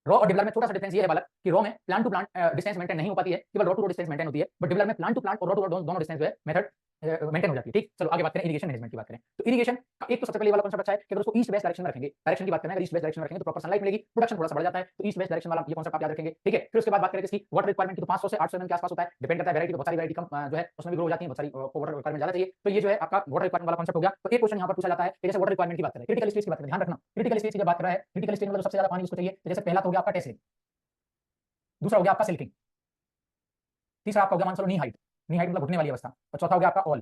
रॉ और डिबलर में छोटा सा डिफरेंस ये है बालक कि रॉ में plant to plant distance maintain नहीं हो पाती है, केवल row to row distance maintain होती है, बट डिबलर में प्लांट टू प्लांट और रो टू रो दोनों डिस्टेंस जो है मेथड मेंटेन हो जाती है। ठीक, चलो आगे बात करें इरिगेशन मैनेजमेंट की बात करें। तो इरिगेशन का एक तो सबसे पहले वाला कॉन्सेप्ट अच्छा है कि अगर उसको ईस्ट वेस्ट डायरेक्शन में रखेंगे, डायरेक्शन की बात करें, अगर ईस्ट वेस्ट डायरेक्शन में रखेंगे तो प्रॉपर सनलाइट मिलेगी, प्रोडक्शन थोड़ा सा बढ़ जाता है। तो ईस्ट वेस्ट डायरेक्शन वाला ये कॉन्सेप्ट आप याद रखेंगे। ठीक है, फिर उसके बाद बात करें इसकी वाटर रिक्वायरमेंट की, तो 500 से 800 ml के आसपास होता है, डिपेंड करता है वैरायटी पे, बहुत सारी वैरायटी कम जो है उसमें भी ग्रो हो जाती है, बहुत सारी वाटर रिक्वायरमेंट ज्यादा चाहिए। तो ये जो है आपका वाटर रिक्वायरमेंट वाला कॉन्सेप्ट हो गया। तो एक क्वेश्चन यहाँ पर पूछा जाता है कि जैसे वाटर रिक्वायरमेंट की बात करें, क्रिटिकल स्टेज की बात करें, ध्यान रखना क्रिटिकल स्टेज की जब बात कर रहा है, क्रिटिकल स्टेज मतलब सबसे ज्यादा पानी उसको चाहिए। तो जैसे पहला तो हो गया आपका टेस्लिंग, दूसरा हो गया आपका सिल्किंग, तीसरा आपका हो गया मान चलो नी हाइट, नी हाइट मतलब घुटने वाली अवस्था, और चौथा हो गया आपका ऑल।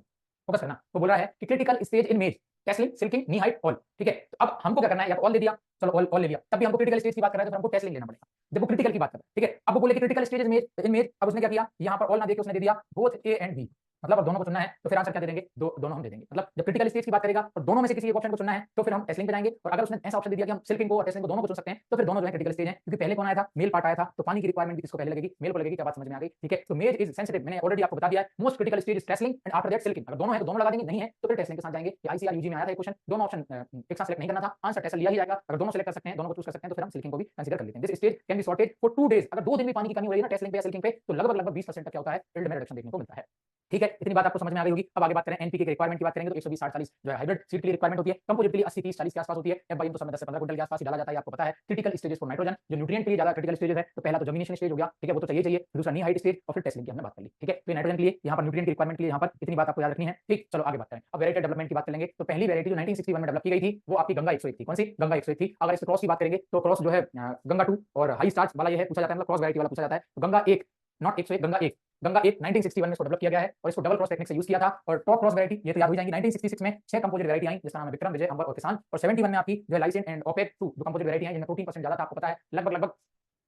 फोकस करना। तो बोल रहा है कि क्रिटिकल स्टेज इन मेज, टेस्लिंग, सिल्किंग, नी हाइट, ऑल। ठीक है, तो अब हमको क्या करना है, या तो ऑल दे दिया, चलो ऑल ले लिया, तब भी हमको क्रिटिकल स्टेज की बात कर रहा है तो हमको टेस्लिंग लेना पड़ेगा जब वो क्रिटिकल की बात कर रहा है। ठीक है, अब वो बोले कि क्रिटिकल स्टेज इन मेज, अब उसने क्या किया, यहाँ पर ऑल ना देके उसने दे दिया बोथ ए एंड बी, मतलब अब दोनों को चुनना है तो फिर आंसर क्या दे देंगे? दोनों हम दे देंगे। मतलब जब क्रिटिकल स्टेज की बात करेगा और दोनों में से किसी एक ऑप्शन को चुनना है तो फिर हम टेस्लिंग पे जाएंगे, और अगर उसने ऐसा ऑप्शन दे दिया कि हम सिल्किंग को और टेस्लिंग को दोनों को चुन सकते हैं तो फिर दोनों जो है क्रिटिकल स्टेज है, क्योंकि पहले कौन आया था? मेल पार्ट आया था, तो पानी की रिक्वायरमेंट भी किसको पहले लगेगी? मेल को लगेगी। क्या बात समझ में आ गई? ठीक है, तो मेज इज सेंसिटिव, मैंने ऑलरेडी आपको बता दिया है। Most critical stage is tasseling and after that silking. अगर दोनों है तो दोनों लगा देंगे, नहीं है तो फिर टेस्लिंग के साथ जाएंगे। आईसीआर यूजी में आया था क्वेश्चन, दोनों ऑप्शन एक साथ सेलेक्ट नहीं करना था, आंसर टेस्ल लिया ही जाएगा। अगर दोनों सेलेक्ट कर सकते हैं, दोनों को चूज कर सकते हैं, तो फिर हम सिल्किंग को भी कंसीडर कर लेते हैं। This stage can be sorted for 2 days। अगर 2 दिन भी पानी की कमी हो रही है ना टेस्लिंग पे या सिल्किंग पे, तो लगभग 20% तक क्या होता है? यील्ड में रिडक्शन देखने को मिलता है। ठीक है, इतनी बात आपको समझ में आ गई होगी। अब आगे बात करें एनपीके की रिक्वायरमेंट की बात करेंगे तो 120 60 जो है हाइब्रिड सीड के लिए रिक्वायरमेंट होती है, कंपोजिट के लिए 80 30 40 के आसपास होती है, एफआईएम तो समय 10 से 15 क्विंटल के आसपास ही डाला जाता है, आपको पता है। क्रिटिकल स्टेजेस फॉर नाइट्रोजन, जो न्यूट्रिएंट के लिए ज्यादा क्रिटिकल स्टेजेस है, तो पहला तो जर्मिनेशन स्टेज हो गया, ठीक है, वो तो चाहिए, दूसरा नी हाइट स्टेज, और फिर टेस्लिंग की हमने बात कर ली। ठीक है, तो नाइट्रोजन के लिए यहाँ पर न्यूट्रिएंट की रिक्वायरमेंट के लिए यहाँ पर इतनी बात आपको याद रखनी है। ठीक, चलो आगे बात करें। अब वैरायटी डेवलपमेंट की बात करेंगे तो पहली वैरायटी जो 1961 में डेवलप की गई थी वो आपकी गंगा 101 थी। कौन सी? गंगा 101 थी। अगर इस क्रॉस की बात करेंगे तो क्रॉस जो है गंगा 2 और हाई स्टार्च वाला ये है पूछा जाता है, मतलब क्रॉस वैरायटी वाला पूछा जाता है। तो गंगा 1 नॉट 101, गंगा 1 गंगा एक 1961 में इसको डेवलप किया गया है और इसको डबल क्रॉस टेक्निक से यूज किया था। और टॉप क्रॉस वैरायटी ये तो याद हो जाएंगी, 1966 में 6 कंपोजिट वैरायटी आई जिसका नाम है विक्रम, विजय, अंबर और किसान। और 71 में आपकी जो है लाइसेंट एंड ओपेक 2 जो कंपोजिट वैरायटी है जिनमें प्रोटीन परसेंट ज्यादा था, आपको पता है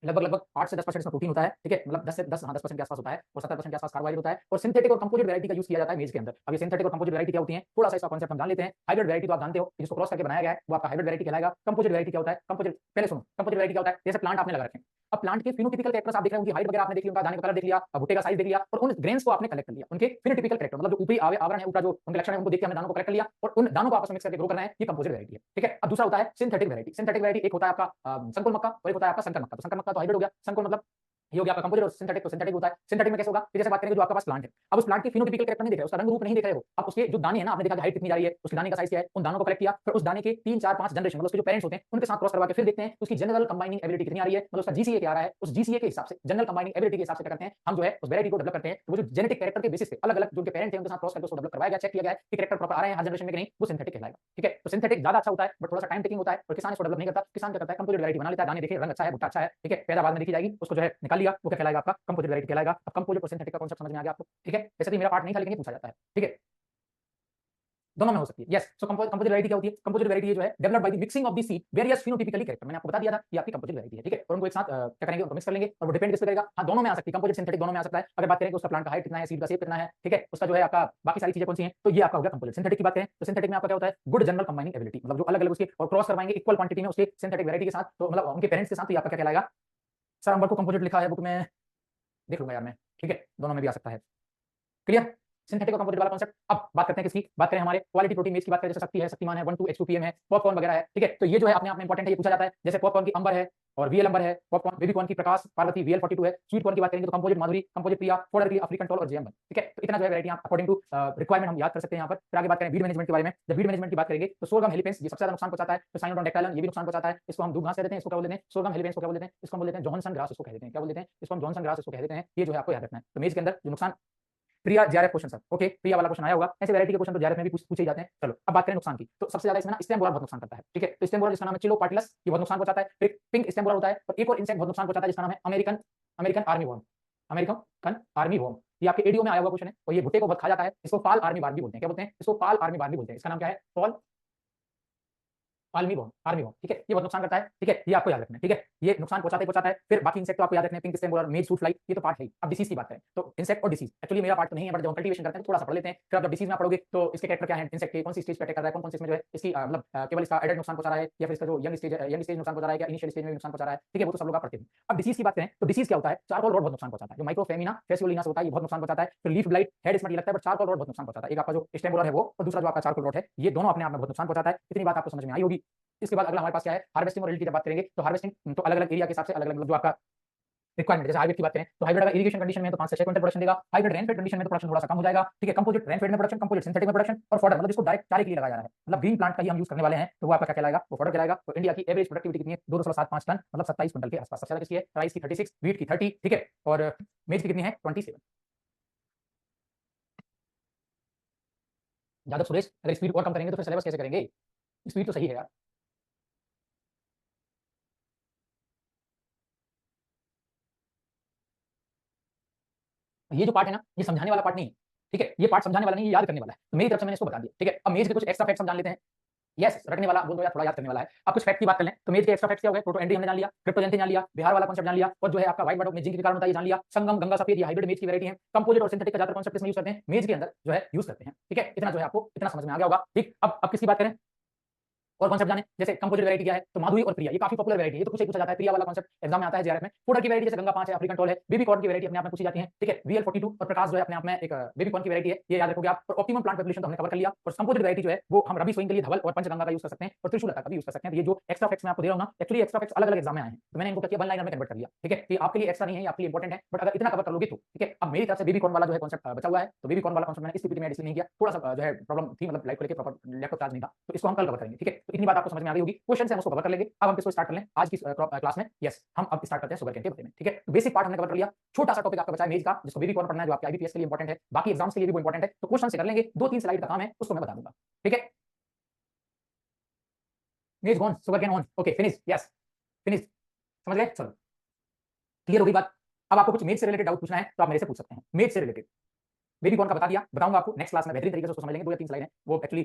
लगभग 8 से 10% इसमें प्रोटीन होता है, ठीक है, मतलब 10 से 10 के आसपास होता है और 70% के आसपास कार्बोहाइड्रेट होता है। और सिंथेटिक और कंपोजिट वैरायटी का यूज किया जाता है मेज के अंदर। अब ये सिंथेटिक और कंपोजिट वैरायटी क्या होती है, थोड़ा सा इसका कांसेप्ट हम जान लेते हैं। हाइब्रिड वैरायटी तो आप जानते हो, जिसको क्रॉस करके बनाया गया है वो आपका हाइब्रिड वैरायटी कहलाएगा। कंपोजिट वैरायटी क्या होता है, कंपोजिट पहले सुनो, कंपोजिट वैरायटी क्या होता है, जैसे प्लांट आपने लगा रखे हैं, अब प्लांट के फिनोटिपिकल कैरेक्टर्स आप देख रहे हो, उनकी हाइट वगैरह आपने देख लिया, उनका दाने का कलर देख लिया, भुट्टे का साइज देख लिया और उन ग्रेन्स को आपने कलेक्ट कर लिया, उनके फिनोटिपिकल कैरेक्टर मतलब जो ऊपरी आवरण है, ऊपर जो उनके लक्षण है उनको देख के हमने दानों को कलेक्ट कर लिया और उन दानों को आपस में मिक्स करके ग्रो करना है, ये कंपोजिट वैरायटी है, ठीक है। अब दूसरा होता है सिंथेटिक वैरायटी। सिंथेटिक वैरायटी एक होता है आपका संकुल मक्का और एक होता है आपका संकर मक्का। तो संकर मक्का तो हाइब्रिड हो गया, संकुल मतलब ये हो गया आपका कंपोजिट और सिंथेटिक। तो सिंथेटिक होता है, सिंथेटिक में कैसे होगा, जैसे बात करेंगे जो आपके पास प्लांट है, अब उस प्लांट के फिनोटिपिकल कैरेक्टर नहीं देख रहे हो, उसका रंग रूप नहीं देख रहे हो, अब उसके जो दाने हैं ना, आपने देखा कि हाइट कितनी जा रही है, उसके दाने का साइज क्या है, उन दानों को कलेक्ट किया, फिर उस दाने के 3 4 5 जनरेशन मतलब उसके जो पेरेंट्स होते हैं उनके साथ क्रॉस करवा के फिर देखते हैं उसकी जनरल कंबाइनिंग एबिलिटी कितनी आ रही है, मतलब उसका जीसीए क्या आ रहा है, उस जीसीए के हिसाब से जनरल कंबाइनिंग एबिलिटी के हिसाब से क्या करते हैं हम जो है उस वैरायटी को डेवलप करते हैं। तो वो जो जेनेटिक कैरेक्टर के बेसिस पे अलग-अलग जो उनके पेरेंट्स हैं उनके साथ क्रॉस करके उसको डेवलप करवाया गया, चेक किया गया है कि कैरेक्टर प्रॉपर आ रहे हैं हर जनरेशन में कि नहीं, वो सिंथेटिक कहलाएगा, ठीक है। तो सिंथेटिक ज्यादा अच्छा होता है बट थोड़ा सा टाइम टेकिंग होता है और किसान इसको डेवलप नहीं करता। किसान क्या करता है, कंपोजिट वैरायटी बना लेता है, दाने देखे रंग अच्छा है, भुट्टा अच्छा है, ठीक है, पैदावार में देखी जाएगी, उसको जो है निकाल लिया, वो क्या कहलाएगा आपका कंपोजिट वैरायटी कहलाएगा। अब कंपोजिट और सिंथेटिक का कांसेप्ट समझ में आ गया आपको, ठीक है। वैसे तो मेरा पार्ट नहीं था लेकिन ये पूछा जाता है, ठीक है, दोनों में हो सकती है। यस, सो कंपोजिट वैरायटी क्या होती है, कंपोजिट वैरायटी ये जो है developed by the mixing of the seed various phenotypically character, मैंने आपको बता दिया था ये आपकी कंपोजिट वैरायटी है, ठीक है। और उनको एक साथ क्या करेंगे, उनको मिक्स कर लेंगे और वो डिपेंड किस पे करेगा, हाँ दोनों में आ सकती है, कंपोजिट सिंथेटिक दोनों में आ सकता है। अगर बात करें कि उसका प्लांट का हाइट कितना है, सीड का शेप कितना है, ठीक है, उसका जो है आपका बाकी सारी चीजें कौन सी हैं, तो ये आपका हो गया कंपोजिट। सिंथेटिक की बात करें तो सिंथेटिक में आपका क्या होता है, गुड जनरल कंबाइनिंग एबिलिटी, मतलब जो अलग-अलग उसके और क्रॉस करवाएंगे इक्वल क्वांटिटी में उसके सिंथेटिक वैरायटी के साथ, तो मतलब उनके पेरेंट्स के साथ, तो ये आपका क्या कहलाएगा। सर अंबर को कंपोजिट लिखा है बुक में, देख लूंगा यार मैं, ठीक है, दोनों में भी आ सकता है, क्लियर। सिंथेटिक और कंपोजिट वाला कॉन्सेप्ट। अब बात करते हैं किसकी, बात करें हमारे क्वालिटी प्रोटीन बेस की बात करें, जैसे शक्ति है, शक्तिमान है, 1 2 H2PM है, पॉपकॉर्न वगैरह है, ठीक है। तो ये जो है अपने आप में इंपॉर्टेंट है, ये पूछा जाता है। जैसे पॉपकॉर्न की अंबर है और वीएल अंबर है, पॉपकॉर्न बेबी कॉर्न की प्रकाश पार्वती VL42 है। स्वीट कॉर्न की बात करेंगे तो कंपोजिट माधुरी, कंपोजिट प्रिया, फॉर्डर के लिए अफ्रीकन टॉल और जेएम1, ठीक है। तो इतना जो है वैरायटी आप अकॉर्डिंग टू रिक्वायरमेंट हम याद कर सकते हैं यहाँ पर। फिर आगे बात करें वीड मैनेजमेंट के बारे में, जब वीड मैनेजमेंट की बात करेंगे तो सोरगम हेलिपेंस ये सबसे ज्यादा नुकसान पहुंचाता है, तो साइनोडोन डेक्टाइलन ये भी नुकसान पहुंचाता है, इसको हम दूब घास कह देते हैं, इसको क्या बोल देते हैं, सोरगम हेलिपेंस को क्या बोल देते हैं, इसको हम बोल देते हैं जॉनसन ग्रास, इसको कह देते हैं, क्या बोल देते हैं, इसको हम जॉनसन ग्रास इसको कह देते हैं। ये जो है आपको याद रखना है। तो मेज के अंदर जो नुकसान, प्रिया जेआरएफ क्वेश्चन सर, ओके, प्रिया वाला क्वेश्चन आया होगा, ऐसे वैरायटी के क्वेश्चन तो जेआरएफ में भी पूछे ही जाते हैं। चलो अब बात करें नुकसान की, तो सबसे ज्यादा इसमें ना स्टेम बोरर बहुत नुकसान करता है, ठीक है। तो स्टेम बोरर जिसका नाम है चिलोपार्टिलस ये बहुत नुकसान पहुंचाता है। फिर पिंक स्टेम बोरर होता है और एक और इंसेक्ट बहुत नुकसान पहुंचाता है जिसका नाम है American American army warm, American army warm. ये आपके एडीओ में आया हुआ क्वेश्चन है और ये भुट्टे को बहुत खा जाता है, इसको फाल आर्मी बार भी बोलते हैं, क्या बोलते हैं, इसको फाल आर्मी बार भी बोलते हैं, इसका नाम क्या है, फॉल आर्मी बॉम्ब, ठीक है। ये बहुत नुकसान करता है, ठीक है, ये आपको याद रखना है, ठीक है। ये नुकसान पहुंचाता है। फिर बाकी इंसेक्ट तो आपको याद रखना है, पिंक स्टेम बोरर, मेज फ्रूट फ्लाई, ये तो पार्ट है। अब डिसीज की बात करें तो इंसेक्ट और डिसीज एक्चुअली मेरा पार्ट तो नहीं है, बट जब हम कल्टीवेशन करते हैं तो थोड़ा सा पढ़ लेते हैं। फिर आप जब डिसीज में पढ़ोगे तो इसके कैरेक्टर क्या है, इंसेक्ट के कौन सी स्टेज पे अटैक कर रहा है, कौन सी इसमें जो है इसकी मतलब केवल इसका एडल्ट नुकसान पहुंचा रहा है या फिर इसका जो यंग स्टेज नुकसान पहुंचा रहा है या इनिशियल स्टेज में नुकसान पहुंचा रहा है, ठीक है, वो तो सब लोग आप पढ़ते हैं। अब डिसीज की बात करें तो डिसीज क्या होता है, चारकोल रोड बहुत नुकसान पहुंचाता है, जो माइक्रोफेमिना फेसियोलिना से होता है ये बहुत नुकसान पहुंचाता है। फिर लीफ ब्लाइट, हेड स्मट ये लगता है, बट चारकोल रोड बहुत नुकसान पहुंचाता है। एक आपका जो स्टेम बोरर है वो और दूसरा जो आपका चारकोल रोड है, ये दोनों अपने आप में बहुत नुकसान पहुंचाता है। इतनी बात आपको समझ में आई होगी। इसके बाद अगला हमारे पास क्या है, हार्वेस्टिंग और रियल की जब बात करेंगे तो हार्वेस्टिंग तो अलग अलग एरिया के हिसाब से अलग अलग जो आपका रिक्वायरमेंट, जैसे हाइब्रिड की बात करें तो हाइब्रिड अगर इरिगेशन कंडीशन में तो 5 से 6 क्विंटल प्रोडक्शन देगा, हाइब्रिड रेनफेड कंडीशन में तो प्रोडक्शन थोड़ा सा कम हो जाएगा, ठीक है। कंपोजिट रेनफेड में प्रोडक्शन, कंपोजिट सिंथेटिक में प्रोडक्शन और फॉर्डर मतलब इसको डायरेक्ट चारे के लिए लगाया जा रहा है, मतलब ग्रीन प्लांट का ही हम यूज करने वाले हैं, तो वो आपका क्या कहलाएगा, वो फॉर्डर कहलाएगा। तो इंडिया की एवरेज प्रोडक्टिविटी कितनी है, 2.75 टन, मतलब 27 क्विंटल के आसपास। सबसे ज्यादा किसकी है, राइस की 36, व्हीट की 30, ठीक है, और मेज की कितनी है 27। ज्यादा सुरेश अगर स्पीड और कम करेंगे तो फिर सिलेबस कैसे करेंगे, स्पीड तो सही है यार। ये जो पार्ट है ना ये समझाने वाला पार्ट नहीं है, ठीक है, ये पार्ट समझाने वाला नहीं, ये याद करने वाला है। तो मेरी तरफ से मैंने इसको बता दिया, ठीक है। अब मेज के कुछ एक्स्ट्रा फैक्ट समझ लेते हैं। यस, रटने वाला बोल दो या थोड़ा याद करने वाला है। अब कुछ फैक्ट की बात कर लें तो मेज के एक्स्ट्रा फैक्ट क्या हो गए, प्रोटोएंड्री हमने जान लिया, क्रिप्टोजेंथी जान लिया, बिहार वाला कॉन्सेप्ट जान लिया, और जो है आपका व्हाइट बॉटम में जिंक के कारण होता है ये जान लिया। संगम, गंगा सफेद, ये हाइब्रिड मेज की वैरायटी है। कंपोजिट और सिंथेटिक का ज्यादा कॉन्सेप्ट इसमें यूज करते हैं, मेज के अंदर जो है यूज करते हैं, ठीक है। इतना जो है आपको इतना समझ में आ गया होगा, ठीक। अब किसकी बात करें और कॉन्सेप्ट जाने, जैसे कंपोजिट वैरायटी क्या है तो माधुरी और प्रिया, ये काफी पॉपुलर वैरायटी है, तो पूछा जाता है, प्रिया वाला कॉन्सेप्ट एग्जाम में आता है जेआरएफ में। फूडर की वैरायटी जैसे गंगा 5 है, अफ्रीकन टोल है, बेबी कॉर्न की वैरायटी अपने आप में पूछी जाती है, ठीक है। VL42 और प्रकाश जो है अपने आप में एक बेबी कॉर्न की वैरायटी है, ये याद रखोगे आप। और ऑप्टिमम प्लांट पॉपुलेशन तो हमने कवर कर लिया। और कंपोजिट वैरायटी जो है वो हम रबी सोइंग के लिए धवल और पंचगंगा का यूज कर सकते हैं और त्रिशूलता का भी यूज कर सकते हैं। तो ये जो एक्स्ट्रा फैक्ट्स मैं आपको दे रहा हूं ना, एक्चुअली एक्स्ट्रा फैक्ट्स अलग अलग एग्जाम में आए हैं, तो मैंने इनको क्या किया, वन लाइनर में कन्वर्ट कर दिया, ठीक है। ये आपके लिए एक्स्ट्रा नहीं है, ये आपके लिए इंपॉर्टेंट है, बट अगर इतना कवर कर लोगे तो ठीक है। अब मेरी तरफ से बेबी कॉर्न वाला जो है कॉन्सेप्ट बचा हुआ है, तो बेबी कॉर्न वाला कॉन्सेप्ट मैंने इस पीपीटी में इसलिए नहीं किया, थोड़ा सा जो है प्रॉब्लम थी, मतलब लाइव को लेकर प्रॉपर लैपटॉप चार्ज नहीं था, तो इसको हम कल कवर करेंगे, ठीक है। तो इतनी बात आपको समझ में आ गई होगी, क्वेश्चन है हम उसको कवर कर लेंगे। अब हम किसको स्टार्ट कर लें आज की क्लास में, यस हम अब स्टार्ट करते हैं शुगर केन के बारे में, ठीक है। तो बेसिक पार्ट हमने कवर कर लिया, छोटा सा टॉपिक आपका बचा है मेज का, जिसको बेबी कॉर्न पढ़ना है, जो आपके आईबीपीएस के लिए इंपॉर्टेंट है, बाकी एग्जाम्स के लिए भी वो इंपॉर्टेंट है। तो क्वेश्चन से कर लेंगे, 2 3 स्लाइड का काम है, उसको मैं बता दूंगा, ठीक है। Maize on, sugarcane on, okay finish, yes finish, समझ गए, चलो क्लियर होगी बात। अब आपको कुछ मेथ से रिलेटेड डाउट पूछना है तो आप मेरे से पूछ सकते हैं, मेथ से रिलेटेड। बेबी कॉर्न का बता दिया, बताऊंगा आपको नेक्स्ट क्लास में बेहतरीन तरीके से उसको समझ लेंगे। 2 या 3 स्लाइड है वो एक्चुअली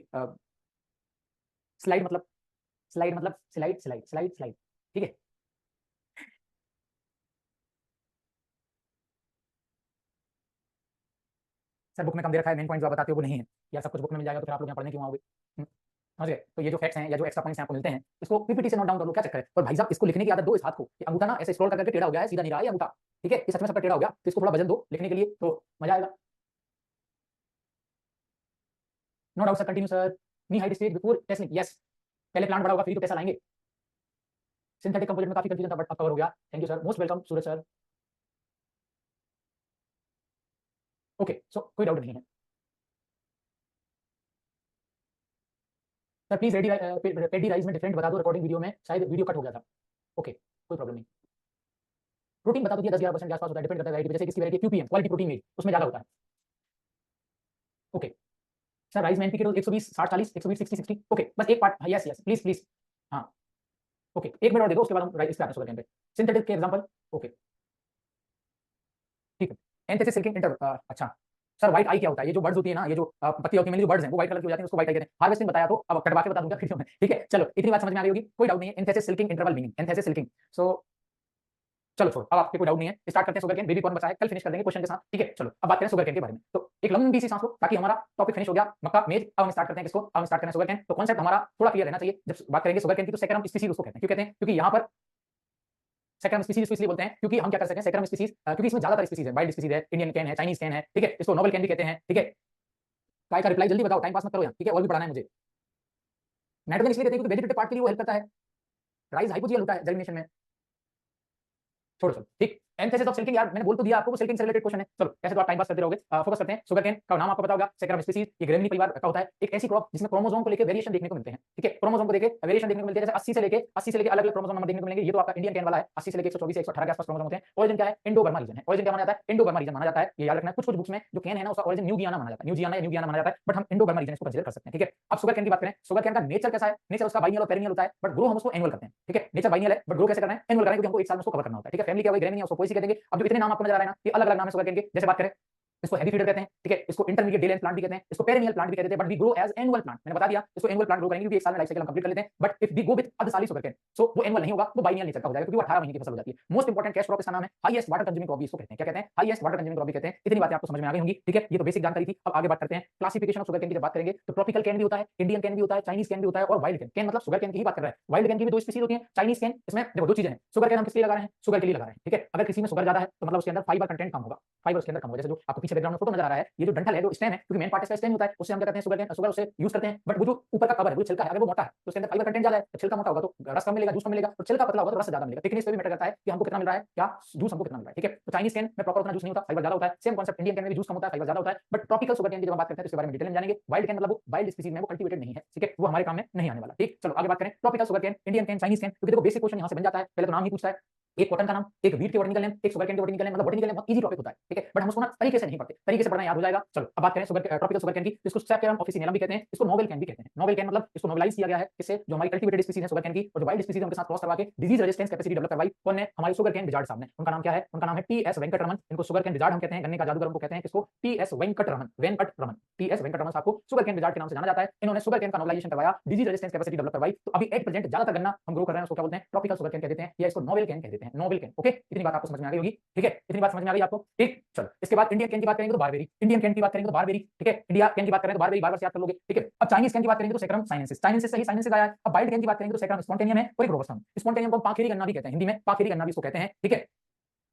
स्लाइड मतलब स्लाइड, ठीक है। सर बुक में कम दे रखा है, मेन पॉइंट जो आप बताते हो वो नहीं है यार, सब कुछ बुक में मिल जाएगा तो फिर आप लोग यहाँ पढ़ने क्यों आओगे? समझ गए? तो ये जो फैक्ट्स हैं या जो एक्स्ट्रा पॉइंट्स आपको मिलते हैं इसको पीपीटी से नोट डाउन कर लो, क्या चक्कर है? और भाई साहब इसको लिखने की आदत दो इस हाथ को, ये अंगूठा ना ऐसे स्क्रॉल करके टेढ़ा हो गया है, सीधा नहीं रहा है ये अंगूठा, ठीक है? ये सच में सबका टेढ़ा हो गया, तो इसको थोड़ा वजन दो लिखने के लिए तो मजा आएगा। No doubt sir, continue sir. Knee height stage before tasseling, yes. पहले प्लांट बड़ा होगा फिर तो पैसा लाएंगे। सिंथेटिक कंपोजिट में काफी कंफ्यूजन था बट अब कवर हो गया, thank you sir, most welcome Suraj sir. Okay so कोई डाउट नहीं है सर, प्लीज पेडी राइज में डिफरेंट बता दो, रिकॉर्डिंग वीडियो में शायद वीडियो कट हो गया था। ओके कोई प्रॉब्लम नहीं। प्रोटीन बता दो, 10-11% के आसपास होता है, डिपेंड करता है वैरायटी पे, जैसे किसकी वैरायटी क्यूपीएम क्वालिटी प्रोटीन में उसमें ज्यादा होता है। ओके सर, राइस में एनपीके डोज 120 60 40 120 60 60, ओके बस एक part, yes yes please please. हाँ ओके, एक मिनट और दे दो उसके बाद हम इस पे आते हैं शुगर कैन पे। सिंथेटिक के एग्जांपल, ओके ठीक है। एंथेसिस सिल्किंग इंटर, अच्छा सर व्हाइट आई क्या होता है? ये जो बर्ड्स होती है ना, ये जो पत्ती होती है, जो बर्ड्स हैं वो व्हाइट कलर की हो जाती है, उसको व्हाइट आई कहते हैं। हार्वेस्टिंग बताया तो अब कटवा के बता दूंगा वीडियो में, ठीक है? चलो इतनी बात समझ में आ गई होगी, कोई डाउट नहीं है। Anthesis silking interval meaning, anthesis silking. So चलो छोड़ो, अब आपके कोई डाउट नहीं है, स्टार्ट करते हैं। शुगर कैन बेबी कॉर्न बचा है, कल फिनिश कर देंगे क्वेश्चन के साथ, ठीक है? चलो अब बात करें शुगर कैन के बारे में। तो एक लंबी सी सांस लो ताकि हमारा टॉपिक फिनिश हो गया, मक्का मेज। अब हम स्टार्ट करते हैं किसको? अब हम स्टार्ट करें शुगर कैन। तो कॉन्सेप्ट हमारा थोड़ा क्लियर रहना चाहिए जब बात करेंगे शुगर कैन की। तो सेकेरम स्पीसीज उसको कहते हैं, क्यों कहते हैं? क्योंकि यहाँ पर सेक्रम स्पीसीज इसलिए बोलते हैं क्योंकि हम क्या कर सकते हैं सेक्रम स्पीसीज, क्योंकि इसमें ज्यादातर स्पीसीज है, वाइल्ड स्पीसीज है, इंडियन कैन है, चाइनीज कैन है, ठीक है? इसको नोबल कैन भी कहते हैं, ठीक है? काय का रिप्लाई जल्दी बताओ, टाइम पास मत करो यहाँ, ठीक है? और भी पढ़ाना है मुझे। नाइट्रोजन इसलिए देते हैं क्योंकि वेजिटेटिव पार्ट के लिए वो हेल्प करता है, राइज हाइपोजियल होता है जर्मिनेशन में। छोड़ो चलो, ठीक। एंथेसिस ऑफ सिल्किंग यार मैंने बोल तो दिया आपको, वो सिल्किंग से रिलेटेड क्वेश्चन है। चलो ऐसे तो आप टाइम पास करते रहोगे, फोकस करते हैं। शुगर कैन का नाम आपको पता होगा, सेक्रम स्पीसीज, ये ग्रेमिनी परिवार का होता है। एक ऐसी क्रॉप जिसमें क्रोमोसोम को लेकर वेरिएशन देखने को मिलते हैं, ठीक है? क्रोमोसोम को लेकर वेरिएशन देखने को मिलते हैं, जैसे 80 से लेके अलग अलग क्रोमोसोम नंबर देखने को मिलेंगे। ये तो आपका इंडियन कैन वाला है, 80 से लेके 124 118 के आसपास क्रोमोसोम होते हैं। ऑरिजिन क्या है? इंडो बर्मा रीजन है। ऑरिजिन क्या माना जाता है? इंडो बर्मा रीजन माना जाता है, ये याद रखना है। कुछ कुछ बुक्स में जो कैन है ना उसका ऑरिजिन न्यू गियाना माना जाता है, न्यू गियाना माना जाता है, बट हम इंडो बर्मा रीजन इसको कंसीडर कर सकते हैं, ठीक है? अब शुगर कैन की बात करें, शुगर कैन का नेचर कैसा है? नेचर उसका बाइनियल और पेरिनियल होता है, बट ग्रो हम उसको एनुअल करते हैं, ठीक है? नेचर बाइनियल है बट ग्रो कैसे करना है? एनुअल करना है, क्योंकि हमको एक साल में उसको कवर करना होता है, ठीक है? फैमिली क्या हुई? ग्रेमिनी, उसको पोएसी कहते हैं। अब जो इतने नाम आपको नजर आ रहे हैं ना, ये अलग अलग नाम है शुगर कैन के। जैसे बात करें इसको हेवी फीडर कहते हैं, ठीक है? इसको इंटरमीडिएट डे लेंथ प्लांट भी कहते हैं, इसको पेरेनियल प्लांट भी कहते हैं, but we grow as annual plant. मैंने बता दिया इसको एनुअल प्लांट ग्रो करेंगे क्योंकि एक साल में लाइफ साइकिल हम कंप्लीट कर लेते हैं। But if we go with अर्धसाली शुगर कैन, सो वो एनुअल नहीं होगा, वो बाइनियल नेचर का हो जाएगा, क्योंकि वो 18 महीने की फसल हो जाती है। मोस्ट इंपोर्टेंट कैश क्रॉप इसका नाम है, हाईएस्ट वाटर कंज्यूमिंग क्रॉप भी इसको कहते हैं। क्या कहते हैं? हाईएस्ट वाटर कंज्यूमिंग क्रॉप भी कहते हैं। इतनी बातें आपको समझ में आ गई होंगी, ठीक है? ये तो बेसिक जानकारी थी। अब आगे बात करते हैं क्लासिफिकेशन ऑफ शुगर कैन की। जब बात करेंगे तो ट्रॉपिकल कैन भी होता है, इंडियन कैन भी होता है, चाइनीज कैन भी होता है और वाइल्ड कैन। कैन मतलब शुगर कैन की ही बात कर रहा है, वाइल्ड कैन की भी दो स्पीसीज होती है। चाइनीज कैन, इसमें देखो दो चीजें हैं, शुगर कैन हम किस लिए लगा रहे हैं? शुगर के लिए लगा रहे हैं, ठीक है? अगर किसी में शुगर ज्यादा है तो मतलब उसके अंदर फाइबर कंटेंट कम होगा, फाइबर उसके अंदर कम होगा। जैसे जो आपको पीछे बैकग्राउंड में फोटो नजर आ रहा है, ये जो डंठल है, जो स्टेम है, क्योंकि मेन पार्ट इसका स्टेम होता है, उससे हम क्या करते हैं? शुगर कैन शुगर उसे यूज करते हैं। बट वो जो ऊपर का कवर है, वो छिलका है, अगर वो मोटा है तो उसके अंदर फाइबर कंटेंट ज्यादा है। तो छिलका मोटा होगा तो रस कम मिलेगा, जूस कम मिलेगा, और छिलका पतला होगा तो रस ज्यादा मिलेगा। थिकनेस पे भी मैटर करता है कि हमको कितना मिल रहा है, क्या जूस हमको कितना मिल रहा है, ठीक है? तो चाइनीज कैन में प्रॉपर उतना जूस नहीं होता, फाइबर ज्यादा होता है। सेम कांसेप्ट इंडियन कैन में भी जूस कम होता है, फाइबर ज्यादा होता है। बट ट्रॉपिकल शुगर कैन की जब बात करते हैं तो इसके बारे में डिटेल में जानेंगे। वाइल्ड कैन मतलब वो वाइल्ड स्पीसीज में, वो कल्टीवेटेड नहीं है, ठीक है? वो हमारे काम में नहीं आने वाला, ठीक? चलो आगे बात करें tropical sugar cane, Indian can, Chinese can, क्योंकि देखो बेसिक क्वेश्चन यहां से बन जाता है। पहले तो नाम ही पूछता है, एक कॉटन का नाम, एक वीट के बॉटनिकल नेम, एक शुगर कैन के बॉटनिकल नेम। मतलब बॉटनिकल नेम बहुत इजी टॉपिक होता है, ठीक है? बट हम उसको ना तरीके से नहीं पढ़ते, तरीके से पढ़ना याद हो जाएगा। चलो अब बात करें शुगर ट्रॉपिकल शुगर कैन की। इसको सैकरम ऑफिसिनेलम भी कहते हैं, इसको नोवेल कैन भी कहते हैं। नोवेल कैन मतलब इसको नोवेलाइज किया गया है, इससे जो हमारी कल्टीवेटेड स्पीसीज है शुगर कैन की, और जो वाइल्ड स्पीसीज है उनके साथ क्रॉस करवा के डिजीज रेजिस्टेंस कैपेसिटी डेवलप करवाई। कौन ने? हमारे शुगर कैन विजार्ड साहब ने। उनका नाम क्या है? उनका नाम है टी.एस. वेंकटरमन। इनको शुगर कैन विजार्ड हम कहते हैं, गन्ने का जादूगर उनको कहते हैं। किसको? टी.एस. वेंकटरमन, वेंकटरमन, टी.एस. वेंकटरमन साहब को शुगर कैन विजार्ड के नाम से जाना जाता है। इन्होंने शुगर कैन का नोवेलाइजेशन करवाया, डिजीज रेजिस्टेंस कैपेसिटी डेवलप करवाई। तो अभी एट प्रेजेंट ज्यादातर गन्ना हम ग्रो कर रहे हैं, उसको क्या बोलते हैं? ट्रॉपिकल शुगर कैन कह देते हैं, या इसको नोवेल कैन कह देते हैं, नोवेल कैन। ओके, इतनी बात आपको समझ में आ गई होगी, ठीक है? इतनी बात समझ में आ गई आपको, ठीक? चलो इसके बाद इंडियन कैन की बात करेंगे तो बारबेरी, इंडियन कैन की बात करेंगे तो बारबेरी, ठीक है? इंडिया कैन की बात करें तो बारबेरी, बार-बार से याद कर लोगे, ठीक है? अब चाइनीज कैन की बात करेंगे तो सेक्रम साइनेंसिस, चाइनीज से ही साइनेंसिस आया है। अब वाइल्ड कैन की बात करेंगे तो सेक्रम स्पॉन्टेनियम है और एक रोबस्टम। स्पॉन्टेनियम को पाखेरी गन्ना भी कहते हैं, हिंदी में पाखेरी गन्ना भी इसको कहते हैं, ठीक है?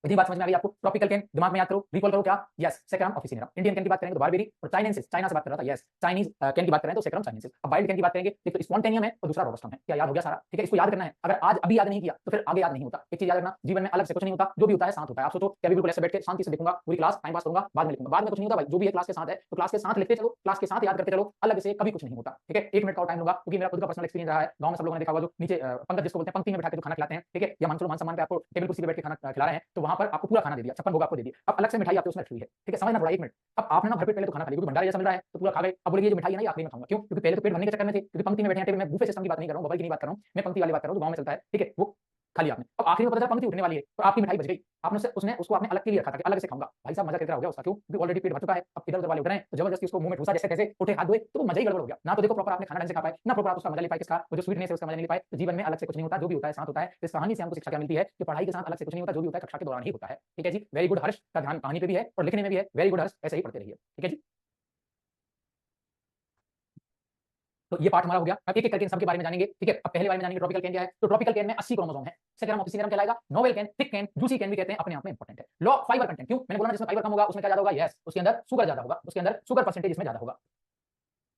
इतनी बात समझ में आ गई आपको? ट्रॉपिकल कैन दिमाग में याद करो, रिकॉल करो क्या? Yes, saccharum officinarum. Indian cane की बात करेंगे तो बारबेरी, और चाइनेंसिस, चाइना से बात कर रहा था, यस, चाइनीज कैन की बात करें तो सेक्रम चाइनेंसिस। अब वाइल्ड कैन की बात करेंगे, एक तो स्पॉन्टेनियम है और दूसरा रोबस्टम है। क्या याद हो गया सारा? ठीक है, इसको याद करना है। अगर आज अभी याद नहीं किया तो फिर आगे याद नहीं होता। एक चीज याद रखना, जीवन में अलग से कुछ नहीं होता, जो भी होता है साथ होता है। आप सोचो कि अभी बिल्कुल ऐसे बैठ के शांति से देखूंगा पूरी क्लास, टाइम पास करूंगा, बाद में लिखूंगा, बाद में कुछ नहीं होता भाई। जो भी है क्लास के साथ है तो क्लास के साथ लिखते चलो, क्लास के साथ याद करते चलो, अलग से कभी कुछ नहीं होता, ठीक है? 1 मिनट का टाइम लूंगा, क्योंकि मेरा खुद का पर्सनल एक्सपीरियंस रहा है। गांव में सब लोगों ने देखा होगा, जो नीचे पंगत जिसको बोलते हैं, पंक्ति में बैठा के जो खाना खिलाते हैं, ठीक है? या मान चलो मान सम्मान पे आपको टेबल कुर्सी पे बैठ के खाना खिला रहे हैं, तो वहां पर आपको पूरा खाना दे दिया, 56 भोग आपको दे दिया। अब अलग से मिठाई आपके उसमें रखी हुई है, ठीक है? समझना थोड़ा, 1 मिनट। अब आपने ना भरपेट पहले तो खाना खा लिया, क्योंकि भंडारा जैसा मिल रहा है तो पूरा खा गए। अब बोलेंगे ये जो मिठाई है ना, ये आखिरी में खाऊंगा, क्यों? क्योंकि पहले तो पेट भरने के चक्कर में थे, क्योंकि पंक्ति में बैठे हैं टेबल में। बूफे सिस्टम की बात नहीं कर रहा हूं, बबल की नहीं बात कर रहा हूं, मैं पंक्ति वाली बात कर रहा हूं, जो गांव में चलता है, ठीक है? वो खा लिया आपने, अब आखिरी में पता चला पंक्ति उठने वाली है और आपकी मिठाई बच गई, आपने उसको आपने अलग के लिए रखा था कि अलग से खाऊंगा, भाई साहब मजा कितना हो गया उसका, क्यों? क्योंकि ऑलरेडी पेट भर चुका है, अब इधर उधर वाले उठ रहे हैं तो जबरदस्ती उसको मुंह में ठूसा, जैसे तैसे उठे हाथ धोए, तो वो मजा ही गड़बड़ हो गया ना। तो देखो प्रॉपर आपने खाना ढंग से खा पाए ना, प्रॉपर आप उसका मजा ले पाए, किसका? वो जो स्वीटनेस है उसका मजा नहीं ले पाए। तो जीवन में अलग से कुछ नहीं होता, जो भी होता है साथ होता है। इस कहानी से हमको शिक्षा क्या मिलती है कि पढ़ाई के साथ अलग से कुछ नहीं होता, जो भी होता है कक्षा के दौरान ही होता है। ठीक है जी, वेरी गुड हर्ष का ध्यान कहानी पे भी है और लिखने में भी है, वेरी गुड हर्ष, ऐसे ही पढ़ते रहिए। ठीक है जी, तो ये पार्ट हमारा हो गया। अब एक एक करके सबके बारे में जानेंगे। ठीक है, अब पहले बारे में जानेंगे ट्रॉपिकल कैन क्या है। तो ट्रॉपिकल कैन में 80 क्रोमोसोम है। सेकंड ऑफ कैन कहलाएगा, novel can, thick can, juicy can भी कहते हैं, अपने आप में इंपॉर्टेंट है। लो फाइबर कंटेंट, क्यों? मैंने बोला ना जिसमें फाइबर कम होगा उसमें क्या ज्यादा होगा? यस, उसके अंदर शुगर ज्यादा होगा, उसके अंदर शुगर परसेंटेज इसमें ज्यादा होगा,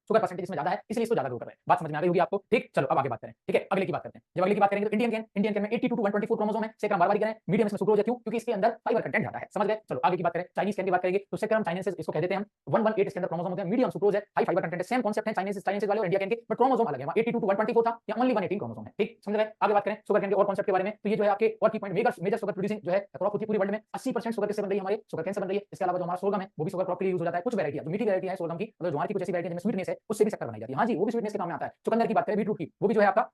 शुगर परसेंटेज इसमें ज्यादा है, इसलिए इसको ज्यादा ग्रो कर रहे हैं। बात समझ में आ गई होगी आपको। ठीक, चलो अब आगे बात करें। ठीक है, अगले की बात करते हैं। जब अगले की बात करेंगे तो इंडियन कैन में 82 टू 124 क्रोमोसोम है। सेकंड बार बार करें, मीडियम इसमें सुक्रोज है, क्यों? क्योंकि इसके अंदर फाइबर कंटेंट ज्यादा है। समझ गए? चलो आगे की बात करें। चाइनीज कैन की बात करेंगे तो सेकंड चाइनीज इसको कह देते हैं हम। 118 इसके अंदर क्रोमोसोम होते हैं, मीडियम सुक्रोज है, हाई फाइबर कंटेंट है। सेम कांसेप्ट है चाइनीज वाले और इंडिया कैन के, बट क्रोमोसोम अलग है। 82 टू 124 था, या ओनली 118 क्रोमोसोम है। ठीक, समझ गए? आगे बात करें शुगर कैन के और कांसेप्ट के बारे में। तो ये जो है आपके और की पॉइंट, मेजर शुगर प्रोड्यूसिंग जो है क्रॉप होती है पूरी वर्ल्ड में। 80% शुगर किससे बन रही है? हमारे शुगर कैन से बन रही है। इसके अलावा जो हमारा सोरगम है वो भी शुगर क्रॉप के लिए यूज हो जाता है। कुछ वैरायटी है जो मीठी वैरायटी है सोरगम की, मतलब ज्वार की कुछ ऐसी वैरायटी जिसमें स्वीटनेस है, उससे भी शक्कर बनाई जाती है। हां जी, वो भी स्वीटनेस के काम में आता है। चुकंदर की बात करें, बीटरूट की, वो भी जो है आपका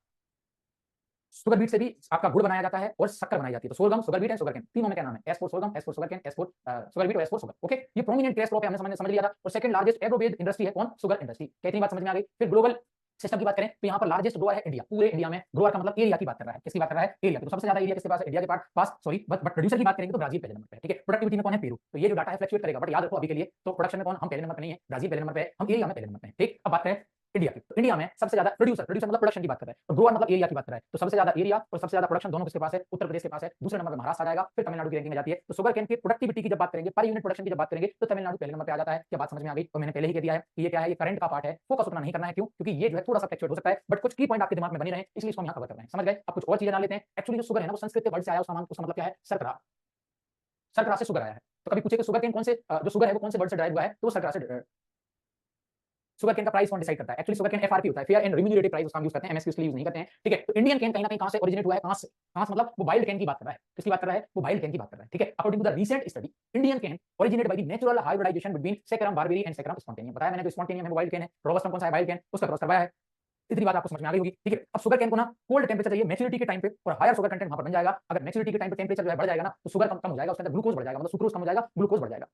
शुगर बीट से भी आपका गुड़ बनाया जाता है और शक्कर बनाई जाती है। तो sorghum, sugar beet and sugarcane, तीनों में क्या नाम है? S for sorghum, S for sugarcane, S for sugar beet और एस फॉर शुगर। ओके, ये प्रोमिनेंट क्रॉप है, हमने समझ लिया था। और सेकंड लार्जेस्ट एग्रोबेस्ड इंडस्ट्री है कौन? Sugar industry. कितनी बात समझ में आ गई? फिर ग्लोबल सिस्टम की बात करें तो यहाँ पर लार्जेस्ट ग्रोअर है इंडिया। पूरे इंडिया में ग्रोअर का मतलब एरिया की बात कर रहा है। किसकी बात कर रहा है? एरिया की। तो सबसे ज्यादा एरिया किसके पास है? इंडिया के पास, सॉरी, बट प्रोड्यूसर की बात करेंगे तो ब्राजील पहले नंबर पे है। ठीक है, प्रोडक्टिविटी में कौन है? पेरू। तो ये जो डाटा है फ्लक्चुएट करेगा, बट याद रखो अभी के लिए तो प्रोडक्शन में कौन? हम पहले नंबर पे नहीं है, ब्राजील पहले नंबर पे है, हम एरिया में पहले नंबर पे है। ठीक, अब बात करें इंडिया की। तो इंडिया में सबसे ज्यादा प्रोड्यूसर मतलब प्रोडक्शन की बात कर रहा है, और ग्रोअर मतलब एरिया की बात कर रहा है। तो सबसे ज्यादा एरिया और सबसे ज्यादा प्रोडक्शन दोनों किसके पास है? उत्तर प्रदेश के पास है। दूसरे नंबर पे महाराष्ट्र आ जाएगा, फिर तमिलनाडु की रैंकिंग में जाती है। तो शुगर कैन की प्रोडक्टिविटी की जब बात करेंगे, पर यूनिट प्रोडक्शन की जब बात करेंगे, तो तमिलनाडु पहले नंबर पे आ जाता है। क्या बात समझ में आ गई? तो मैंने पहले ही कह दिया है कि ये क्या है, ये करंट का पार्ट है, फोकस उतना नहीं करना है। क्यों? क्योंकि ये जो है थोड़ा सा फ्लक्चुएट हो सकता है, बट कुछ की पॉइंट आपके दिमाग में बनी रहे, इसलिए इसको हम यहाँ कवर कर रहे हैं। समझ गए? अब कुछ और चीजें जान लेते हैं। एक्चुअली जो शुगर है ना, वो संस्कृत के वर्ड से आया, उसका मतलब क्या है? सरकरा। सरकरा से शुगर आया है। तो कभी पूछे कि शुगर कैन कौन से जो शुगर है वो कौन से वर्ड से ड्राइव हुआ है, तो सरकरा से। शुगर कैन का प्राइस कौन डिसाइड करता है? एक्चुअली शुगर कैन एफआरपी होता है, फेयर एंड रिम्यूनरेटिव प्राइस, उसका हम यूज करते हैं, एमएसपी उसके लिए यूज नहीं करते हैं। ठीक है, तो इंडियन कैन कहीं ना कहीं कहां से ओरिजिनेट हुआ है? कहां से? कहां से मतलब वो वाइल्ड कैन की बात कर रहा है। किसकी बात कर रहा है? वो वाइल्ड कैन की बात कर रहा है। ठीक है, according to the recent study, Indian cane originate by the natural hybridization between saccharum barberi and saccharum spontaneum. बताया मैंने, जो स्पॉन्टेनियम है वो वाइल्ड कैन है, रोबस्टम कौन सा है? वाइल्ड कैन, उसका क्रॉस करवाया है। इतनी बात आपको समझ में आ गई होगी। ठीक है, अब शुगर कैन को ना कोल्ड टेंपरेचर चाहिए मैच्योरिटी के टाइम पे, और हायर शुगर कंटेंट वहां पर बन जाएगा। अगर मैच्योरिटी के टाइम पे टेंपरेचर जो है बढ़ जाएगा ना, तो शुगर कम हो जाएगा, उसके अंदर ग्लूकोज बढ़ जाएगा, मतलब सुक्रोज कम हो जाएगा, ग्लूकोज बढ़ जाएगा।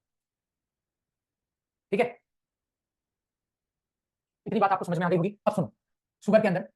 ठीक है, इतनी बात आपको समझ में आ गई होगी। अब सुनो, शुगर के अंदर,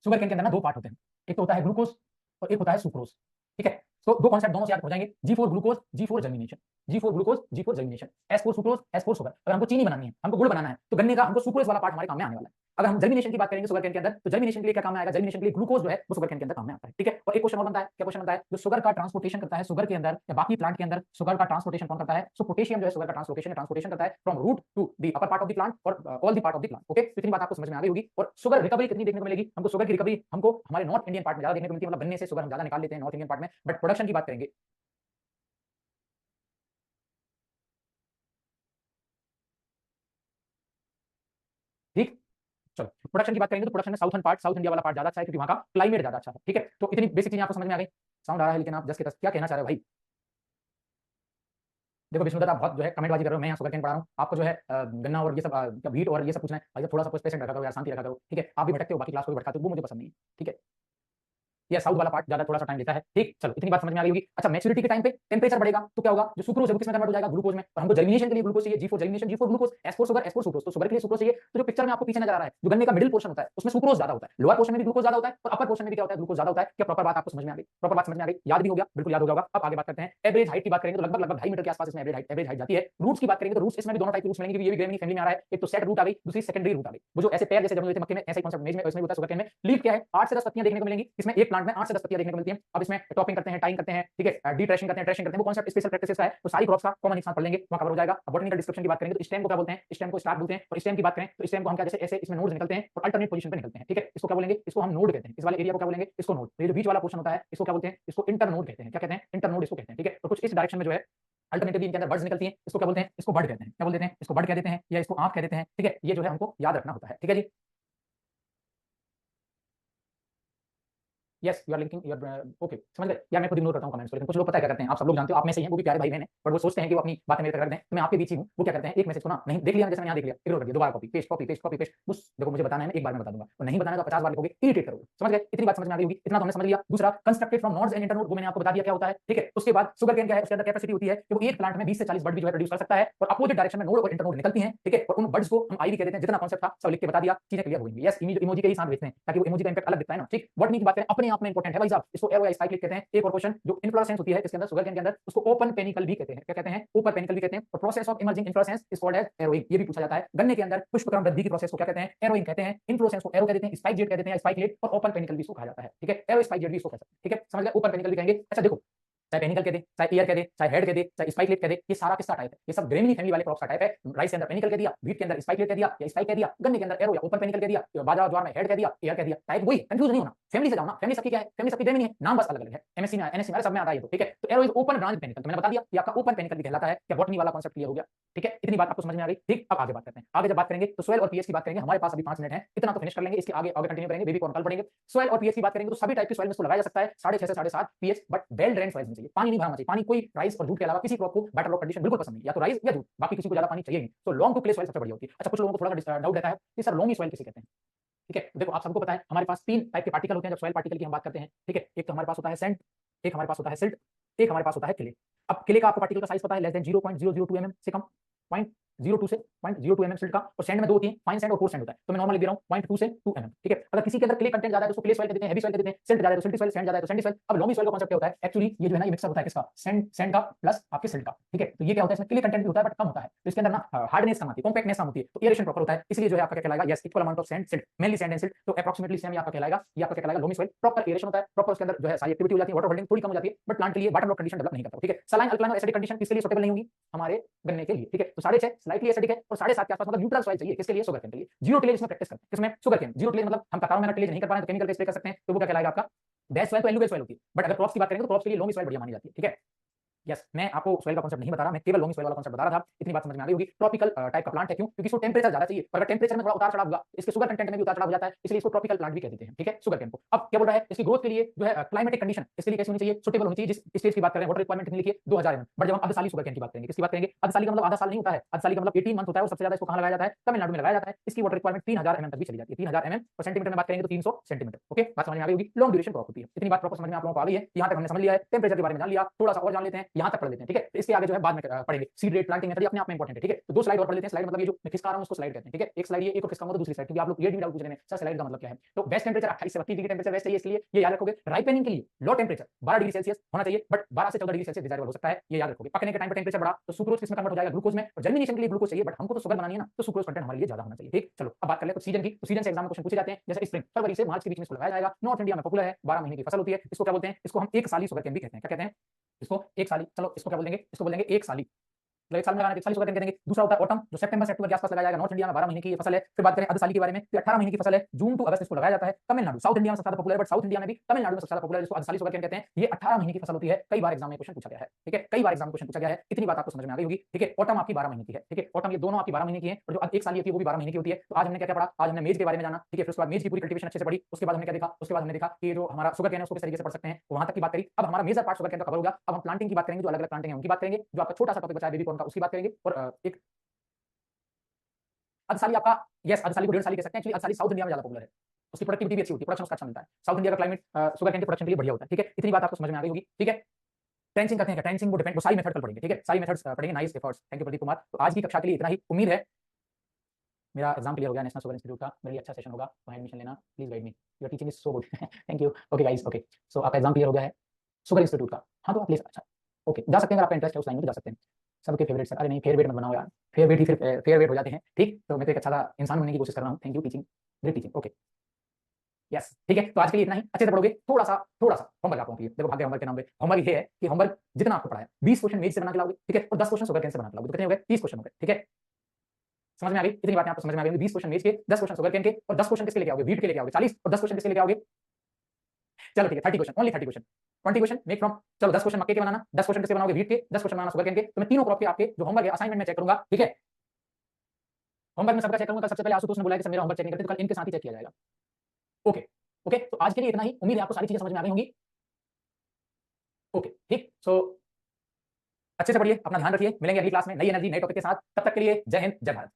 शुगर कैन के अंदर ना दो पार्ट होते हैं, एक तो होता है ग्लूकोज और एक होता है सुक्रोज। ठीक है, तो दो कॉन्सेप्ट दोनों से याद हो जाएंगे। G for glucose, G for germination, G for glucose, G for germination, S for sucrose, S for sugar. अगर हमको चीनी बनानी है, हमको गुड़ बनाना है, तो गन्ने का हमको सुक्रोज वाला पार्ट हमारे काम में आने वाला है। अगर हम जर्मिनेशन की बात करेंगे शुगर कैन के अंदर, तो जर्मिनेशन के लिए क्या काम में आएगा? जर्मिनेशन के लिए ग्लूकोज जो है वो शुगर कैन के अंदर काम में आता है। ठीक है, और एक क्वेश्चन और बनता है, क्या क्वेश्चन बनता है? जो शुगर का ट्रांसपोर्टेशन करता है शुगर के अंदर या बाकी प्लांट के अंदर, शुगर का ट्रांसपोर्टेशन कौन करता है? सो पोटेशियम जो है शुगर का ट्रांसपोर्टेशन करता है from root to the upper part of the plant और all the part of the plant. Okay, इतनी बात आपको समझ में आ गई होगी। और शुगर रिकवरी कितनी देखने को मिलेगी हमको? शुगर की रिकवरी हमको हमारे नॉर्थ इंडियन पार्ट में ज्यादा देखने को मिलती है, मतलब गन्ने से शुगर हम ज्यादा निकाल लेते हैं नॉर्थ इंडियन पार्ट में। बट प्रोडक्शन की बात करेंगे, ठीक, चलो प्रोडक्शन की बात करेंगे तो प्रोडक्शन में साउथर्न पार्ट, साउथ इंडिया वाला पार्ट ज्यादा अच्छा है, क्योंकि वहां का क्लाइमेट ज्यादा अच्छा है। ठीक है, तो इतनी बेसिक चीजें आपको समझ में आ गई। साउंड आ रहा है लेकिन आप जस्ट के तस क्या कहना चाह रहे हो भाई? देखो विष्णुदत्त, आप बहुत जो है कमेंटबाजी कर रहे हो, मैं यहाँ शुगर कैन पढ़ा रहा हूँ, आपको जो है गन्ना और ये सब बीट और ये सब पूछना है। भाई थोड़ा सा पेशेंट रखा करो यार, शांति रखा करो। ठीक है, आप भी भटकते हो, बाकी क्लास को भी भटकाते हो, वो मुझे पसंद नहीं है। ठीक है, या साउथ वाला पार्ट ज्यादा थोड़ा सा टाइम लेता है। ठीक, चलो इतनी बात समझ में आ गई होगी। अच्छा, मैच्योरिटी के टाइम पे टेंपरेचर बढ़ेगा तो क्या होगा? जो सुक्रोज है वो किसमें कन्वर्ट हो जाएगा? ग्लूकोज में। और हमको जर्मिनेशन के लिए ग्लूकोज चाहिए, G for germination, G for glucose, S for sugar, S for sucrose. तो शुगर के लिए सुक्रोज चाहिए। तो जो पिक्चर में आपको पीछे नजर आ रहा है, जो गन्ने का मिडिल पोर्शन होता है उसमें सुक्रोज ज्यादा होता है, लोअर पोर्शन में भी ग्लूकोज ज्यादा होता है और अपर पोर्शन में भी क्या होता है? ग्लूकोज ज्यादा होता है। क्या प्रॉपर बात आपको समझ में आ गई? प्रॉपर बात समझ में आ गई, याद भी हो गया, बिल्कुल याद हो जाएगा। अब आगे बात करते हैं एवरेज हाइट की बात करेंगे तो लगभग 2.5 मीटर के आसपास इसमें एवरेज हाइट जाती है। रूट्स की बात करेंगे तो रूट्स इसमें भी दोनों टाइप के रूट्स मिलेंगे, ये भी ग्रेमिनी फैमिली में आ रहा है। एक तो सेट रूट आ गई, दूसरी सेकेंडरी रूट आ गई। वो जो ऐसे पैर जैसे जमे हुए थे मक्के में, ऐसे कॉन्सेप्ट मेज में इसमें होता है शुगर कैन में। लीफ क्या है? 8 से 10 पत्तियां देखने को मिलेंगी इसमें, एक प्लांट में 8 से 10 पत्तियां देखने को मिलती हैं। अब इसमें टॉपिंग करते हैं, टाइम करते हैं, ठीक है, डी ट्रेशिंग करते हैं, ट्रेशिंग करते हैं, वो कॉन्सेप्ट स्पेशल प्रैक्टिसेस का है। तो सारी क्रॉप्स का कॉमन एक साथ पढ़ लेंगे, वहां कवर हो जाएगा। अब बॉटनिकल डिस्क्रिप्शन की बात करेंगे तो स्टेम को क्या बोलते हैं? स्टेम को स्टार्ट बोलते हैं। और स्टेम की बात करें तो स्टेम को हम क्या, जैसे ऐसे इसमें नोड्स निकलते हैं और अल्टरनेट पोजीशन पे निकलते हैं। ठीक है, इसको क्या बोलेंगे? इसको हम नोड कहते हैं। इस वाले एरिया को क्या बोलेंगे? इसको नोड। तो ये जो बीच वाला पोर्शन होता है इसको क्या बोलते हैं? इसको इंटर नोड कहते हैं। क्या कहते हैं? इंटर नोड इसको कहते हैं। ठीक है, तो कुछ इस डायरेक्शन में जो है अल्टरनेटिवली इनके अंदर वर्ड्स निकलती हैं, इसको क्या बोलते हैं? इसको बर्ड कहते हैं। क्या बोल देते हैं? इसको बर्ड कह देते हैं या इसको आंख कह देते हैं। ठीक है, ये जो है हमको याद रखना होता है। ठीक है जी, yes you are linking your okay समझ गए यार मैं खुद इग्नोर करता हूँ कमेंट्स को लेकिन कुछ लोग पता है क्या करते हैं आप सब लोग जानते हो आप में से ही हैं वो भी प्यारे भाई बहन हैं बट वो सोचते हैं कि वो अपनी बातें मेरे तक रख दें तो मैं आपके बीच ही हूँ वो क्या करते हैं एक मैसेज को ना नहीं देख लिया जैसे मैंने यहाँ देख लिया इग्नोर कर दिया दोबारा copy paste copy paste copy paste बस देखो मुझे बताना है मैं एक बार में बता दूंगा और नहीं बताना तो 50 बार लिखोगे इरिटेट करोगे समझ गए इतनी बात समझ में आ गई होगी इतना तो हमने समझ लिया दूसरा constructed from nodes and internode वो मैंने आपको बता दिया क्या होता है ठीक है उसके बाद शुगर केन क्या है उसके अंदर कैपेसिटी होती है कि वो एक प्लांट में 20 से 40 बर्ड भी जो है प्रोड्यूस कर सकता है और अपोजिट डायरेक्शन में नोड और इंटरनोड निकलती हैं ठीक है और उन बर्ड्स को हम आईवी कह देते हैं जितना कॉन्सेप्ट था सब लिख के बता दिया चीजें क्लियर हो गई यस इमोजी के ही साथ भेजते हैं ताकि वो इमोजी का इंपैक्ट अलग दिखता है ना ठीक वर्ड की बात करें अपने आप में इंपॉर्टेंट है भाई साहब इसको एरो या स्पाइक कहते हैं एक और क्वेश्चन जो इन्फ्लोरेसेंस होती है इसके अंदर शुगर केन के अंदर उसको ओपन पेनिकल भी कहते हैं क्या कहते हैं ओपन पेनिकल भी कहते हैं और process of emerging inflorescence is called as arrowing ये भी पूछा जाता है गन्ने के अंदर पुष्पक्रम वृद्धि की प्रोसेस को क्या कहते हैं एरोइंग कहते हैं इन्फ्लोरेसेंस को एरो कह देते हैं स्पाइक जेट कह देते हैं स्पाइक लेट और ओपन पेनिकल भी इसको कहा जाता है ठीक है एरो स्पाइक जेट भी इसको कहते हैं ठीक है समझ गए ओपन पेनिकल भी कहेंगे अच्छा देखो चाहे पेनिकल कह दे चाहे ईयर कह दे चाहे हेड कह दे चाहे स्पाइकलेट कह दे ये सारा किसका टाइप है ये सब ग्रेमिनी फैमिली वाले क्रॉप्स का टाइप है राइस के अंदर पेनिकल कह दिया व्हीट के अंदर स्पाइकलेट कह दिया या स्पाइक कह दिया गन्ने के अंदर एरो या ओपन पेनिकल कह दिया बाजरा ज्वार में हेड कह दिया ईयर कह दिया टाइप वही कंफ्यूज नहीं होना फैमिली से जाओ ना फैमिली सबकी क्या है फैमिली सबकी ग्रेमिनी है नाम बस अलग अलग है एमएससी में एनएससी में सब में आता है ये तो ठीक है तो arrow is open branch panicle तो मैंने बता दिया ये आपका ओपन पेनिकल भी कहलाता है क्या बॉटनी वाला कांसेप्ट क्लियर हो गया ठीक है इतनी बात आपको समझ में आ गई ठीक अब आगे बात करते हैं आगे जब बात करेंगे तो सोइल और पीएच की बात करेंगे हमारे पास अभी 5 मिनट है इतना तो फिनिश कर लेंगे इसके आगे आगे कंटिन्यू करेंगे बेबी कॉर्न कल पढ़ेंगे सोइल और पीएच की बात करेंगे तो सभी टाइप की सोइल में इसको लगाया जा सकता है 6.5 से 7.5 pH but well drain soil में चाहिए पानी नहीं भरना चाहिए पानी कोई राइस और जूट के अलावा किसी क्रॉप को बेटर रॉक कंडीशन बिल्कुल पसंद नहीं या तो राइस या जूट बाकी किसी को ज्यादा पानी चाहिए नहीं तो लॉन्ग टू क्ले सोइल सबसे बढ़िया होती है अच्छा कुछ लोगों को थोड़ा डाउट रहता है कि सर लॉन्गी सोइल किसे कहते हैं ठीक है देखो आप सबको पता है हमारे पास 3 टाइप के पार्टिकल होते हैं जब सोइल पार्टिकल की हम बात करते हैं ठीक है एक तो हमारे पास होता है सैंड एक हमारे पास होता है सिल्ट एक हमारे पास होता है क्ले अब क्ले का आपको पार्टिकल का साइज पता है लेस देन 0.002 mm से कम 0.02 से 0.02 mm सिल्ट का और सैंड में दो होती है फाइन सैंड और कोर्स सैंड होता है तो मैं नॉर्मली दे रहा हूं 0.2 से 2 mm ठीक है अगर किसी के अंदर क्ले कंटेंट ज्यादा है तो उसको क्ले सॉइल कहते हैं हेवी सॉइल कहते हैं सिल्ट ज्यादा है तो सिल्टी सॉइल सैंड ज्यादा है तो सैंडी सॉइल अब लॉमी सॉइल का कांसेप्ट क्या होता है एक्चुअली ये जो है ना ये मिक्सअप होता है किसका सैंड का प्लस आपके सिल्ट का ठीक है तो ये क्या होता है इसमें क्ले कंटेंट भी होता है बट कम होता है तो इसके अंदर ना हार्डनेस कम आती है कॉम्पैक्टनेस कम होती है तो एरेशन प्रॉपर होता है इसलिए जो है आपका क्या कहलाएगा yes equal amount of sand silt mainly sand and silt तो अप्रॉक्सिमेटली सेम ये आपका कहलाएगा ये आपका कहलाएगा लॉमी सॉइल प्रॉपर एरेशन होता है प्रॉपर उसके अंदर जो है सारी एक्टिविटी हो जाती है वाटर होल्डिंग थोड़ी कम हो जाती है बट प्लांट के लिए वाटर लॉक कंडीशन डेवलप नहीं करता ठीक है सलाइन अल्कलाइन और एसिडिक कंडीशन किसके लिए सूटेबल नहीं होगी हमारे गन्ने के लिए ठीक है तो 6.5 स्लाइटली एसिडिक है और 7.5 के आसपास मतलब न्यूट्रल सॉइल चाहिए किसके लिए शुगर केन के लिए जीरो टिलेज में प्रैक्टिस करते हैं किसमें शुगर केन जीरो टिलेज मतलब हम कतारों में टिलेज नहीं कर पा रहे तो केमिकल पे स्प्रे कर सकते हैं तो वो क्या कहलाएगा आपका बेस्ट सॉइल तो एलुवियल सॉइल होती है बट अगर क्रॉप्स की बात करेंगे तो क्रॉप्स के लिए लोमी सॉइल बढ़िया मानी जाती है ठीक है यस मैं आपको सॉइल का कांसेप्ट नहीं बता रहा मैं केवल लोमी सॉइल वाला कांसेप्ट बता रहा था इतनी बात समझ में आ गई होगी ट्रॉपिकल टाइप का प्लांट है क्यों क्योंकि इसको टेंपरेचर ज्यादा चाहिए और अगर टेंपरेचर में थोड़ा उतार चढ़ाव होगा इसके शुगर कंटेंट में भी उतार चढ़ाव हो जाता है इसलिए इसको ट्रॉपिकल प्लांट भी कह देते हैं ठीक है शुगर केन को अब क्या बोल रहा है इसकी ग्रोथ के लिए जो है क्लाइमेटिक कंडीशन इसके लिए कैसी होनी चाहिए सुटेबल होनी चाहिए जिस स्टेज की बात कर रहे हैं वाटर रिक्वायरमेंट कितनी लिखिए 2000 ml बट जब हम अर्धसाली शुगर केन की बात करेंगे किसकी बात करेंगे अर्धसाली का मतलब आधा साल नहीं होता है अर्धसाली का मतलब 18 मंथ होता है और सबसे ज्यादा इसको कहां लगाया जाता है तमिलनाडु में लगाया जाता है इसकी वाटर रिक्वायरमेंट 3000 mm तक भी चली जाती है 3000 mm और सेंटीमीटर में बात करेंगे तो 300 सेंटीमीटर ओके बात समझ में आ गई होगी लॉन्ग ड्यूरेशन क्रॉप होती है इतनी बात प्रॉपर समझ में आप लोगों को आ गई है यहां तक हमने समझ लिया है टेंपरेचर के बारे में जान लिया थोड़ा सा और जान लेते हैं यहां तक पढ़ लेते हैं ठीक है इसके आगे जो है बाद में पढ़ेंगे सीड रेट प्लांटिंग मेथड अपने आप में इंपॉर्टेंट है ठीक है तो दो स्लाइड और पढ़ लेते हैं स्लाइड मतलब ये जो मैं खिसका रहा हूं उसको स्लाइड कहते हैं ठीक है एक स्लाइड ये एक और खिसकाऊंगा तो दूसरी स्लाइड क्योंकि आप लोग ये भी डाउट पूछ रहे हैं सर स्लाइड का मतलब क्या है तो बेस्ट टेंपरेचर 28 से 32 डिग्री टेंपरेचर बेस्ट चाहिए इसलिए ये याद रखोगे राइपनिंग के लिए लो टेंपरेचर 12 डिग्री सेल्सियस होना चाहिए बट 12 से 14 डिग्री सेल्सियस डिजायरेबल हो सकता है ये याद रखोगे पकने के टाइम पे टेंपरेचर बढ़ा तो सुक्रोज किसमें कन्वर्ट हो जाएगा ग्लूकोज में और जर्मिनेशन के लिए ग्लूकोज चाहिए बट हमको तो शुगर बनानी है ना तो सुक्रोज कंटेंट हमारे लिए ज्यादा होना चाहिए ठीक चलो अब बात कर ले तो सीजन की तो सीजन से एग्जाम में क्वेश्चन पूछे जाते हैं जैसे स्प्रिंग फरवरी से मार्च के बीच में इसको लगाया जाएगा नॉर्थ इंडिया में पॉपुलर है 12 महीने की फसल होती है इसको क्या बोलते हैं इसको हम एक साली शुगर केन भी कहते हैं क्या कहते हैं इसको एक साली चलो इसको क्या बोलेंगे इसको बोलेंगे एक साली एक साल में लगाना 41 शुगर केन देंगे दूसरा होता है ऑटम जो सितंबर से अक्टूबर के आसपास लगाया जाएगा नॉर्थ इंडिया में 12 महीने की ये फसल है फिर बात करें अर्धसाली के बारे में तो 18 महीने की फसल है जून टू अगस्त इसको लगाया जाता है तमिलनाडु साउथ इंडिया में सबसे ज्यादा पॉपुलर है बट साउथ इंडिया में भी तमिलनाडु में सबसे ज्यादा पॉपुलर है जिसको अर्धसाली शुगर केन कहते हैं ये 18 महीने की फसल होती है कई बार एग्जाम में क्वेश्चन पूछा गया है ठीक है कई बार एग्जाम में क्वेश्चन पूछा गया है इतनी बात आपको समझ में आ गई होगी ठीक है ऑटम आपकी 12 महीने की है ठीक है ऑटम ये दोनों आपकी 12 महीने की है और जो एक साल की है वो भी 12 महीने की होती है तो आज हमने क्या क्या पढ़ा आज हमने मेज के बारे में जाना ठीक है फिर उसके बाद मेज की पूरी कल्टीवेशन अच्छे से पढ़ी उसके बाद हमने क्या देखा उसके बाद हमने देखा कि जो हमारा शुगर केन है उसको किस तरीके से पढ़ सकते हैं वहां तक की बात करी अब हमारा मेजर पार्ट शुगर केन का कवर होगा अब हम प्लांटिंग की बात करेंगे जो अलग अलग प्लांटिंग है उनकी बात करेंगे जो आपका छोटा सा टॉपिक बचा है बेबी कॉर्न का उसकी बात करेंगे और एक अर्धसाली आपका यस अर्धसाली को 1.5 साल कह सकते हैं एक्चुअली अर्धसाली साउथ इंडिया में ज्यादा पॉपुलर है उसकी प्रोडक्टिविटी भी अच्छी होती है प्रोडक्शन उसका अच्छा मिलता है साउथ इंडिया का क्लाइमेट शुगर केन के प्रोडक्शन के लिए बढ़िया होता है ठीक है इतनी बात आपको समझ में आ गई होगी ठीक है ट्रेंचिंग करते हैं ट्रेंचिंग वो डिपेंड वो सारी मेथड कल पढ़ेंगे ठीक है सारी मेथड्स पढ़ेंगे nice efforts thank you Pradeep Kumar तो आज की कक्षा के लिए इतना ही उम्मीद है मेरा एग्जाम क्लियर हो गया नेशनल शुगर इंस्टीट्यूट का मेरे लिए अच्छा सेशन होगा वहाँ एडमिशन लेना please guide me your teaching is so good thank you okay guys okay so आपका एग्जाम क्लियर हो गया है शुगर इंस्टीट्यूट का हाँ तो आप ले अच्छा ओके जा सकते हैं अगर आपका इंटरेस्ट है उस लाइन में जा सकते हैं सबके फेवरेट सर अरे नहीं फेयर वेट मत बनाओ यार फेयर वेट ही फिर फेयर वेट हो जाते हैं ठीक तो मैं तो एक अच्छा इंसान बनने की कोशिश कर रहा हूँ thank you teaching great teaching okay yes ठीक है तो आज के लिए इतना ही अच्छे से पढ़ोगे थोड़ा सा होमवर्क आप लोगों के लिए देखो भाग्य होमवर्क के नाम पे होमवर्क ये है कि होमवर्क जितना आपको पढ़ाया 20 क्वेश्चन मेज से बना के लाओगे ठीक है और 10 क्वेश्चन शुगर केन से बना के लाओगे तो कितने हो गए 30 क्वेश्चन हो गए ठीक है समझ में आ गई इतनी बातें आपको समझ में आ गई 20 क्वेश्चन मेज के 10 क्वेश्चन शुगर केन के और 10 क्वेश्चन किसके लेके आओगे व्हीट के लेके आओगे 40 और 10 क्वेश्चन किसके लेके आओगे चलो ठीक है 30 question only 30 question 20 question make from चलो 10 क्वेश्चन मक्के के बनाना 10 क्वेश्चन किसके बनाओगे व्हीट के 10 क्वेश्चन बनाना शुगर केन के तो मैं तीनों क्रॉप के आपके जो होमवर्क है असाइनमेंट में चेक करूंगा ठीक है होमवर्क में सबका चेक करूंगा सबसे पहले आशुतोष ने बोला कि सर मेरा होमवर्क चेक नहीं करते तो कल इनके साथ ही चेक किया जाएगा ओके ओके, तो आज के लिए इतना ही। उम्मीद है आपको सारी चीजें समझ में आ गई होंगी। ओके, ठीक। सो अच्छे से पढ़िए, अपना ध्यान रखिए, मिलेंगे अगली क्लास में नई एनर्जी नए टॉपिक के साथ। तब तक के लिए जय हिंद, जय भारत।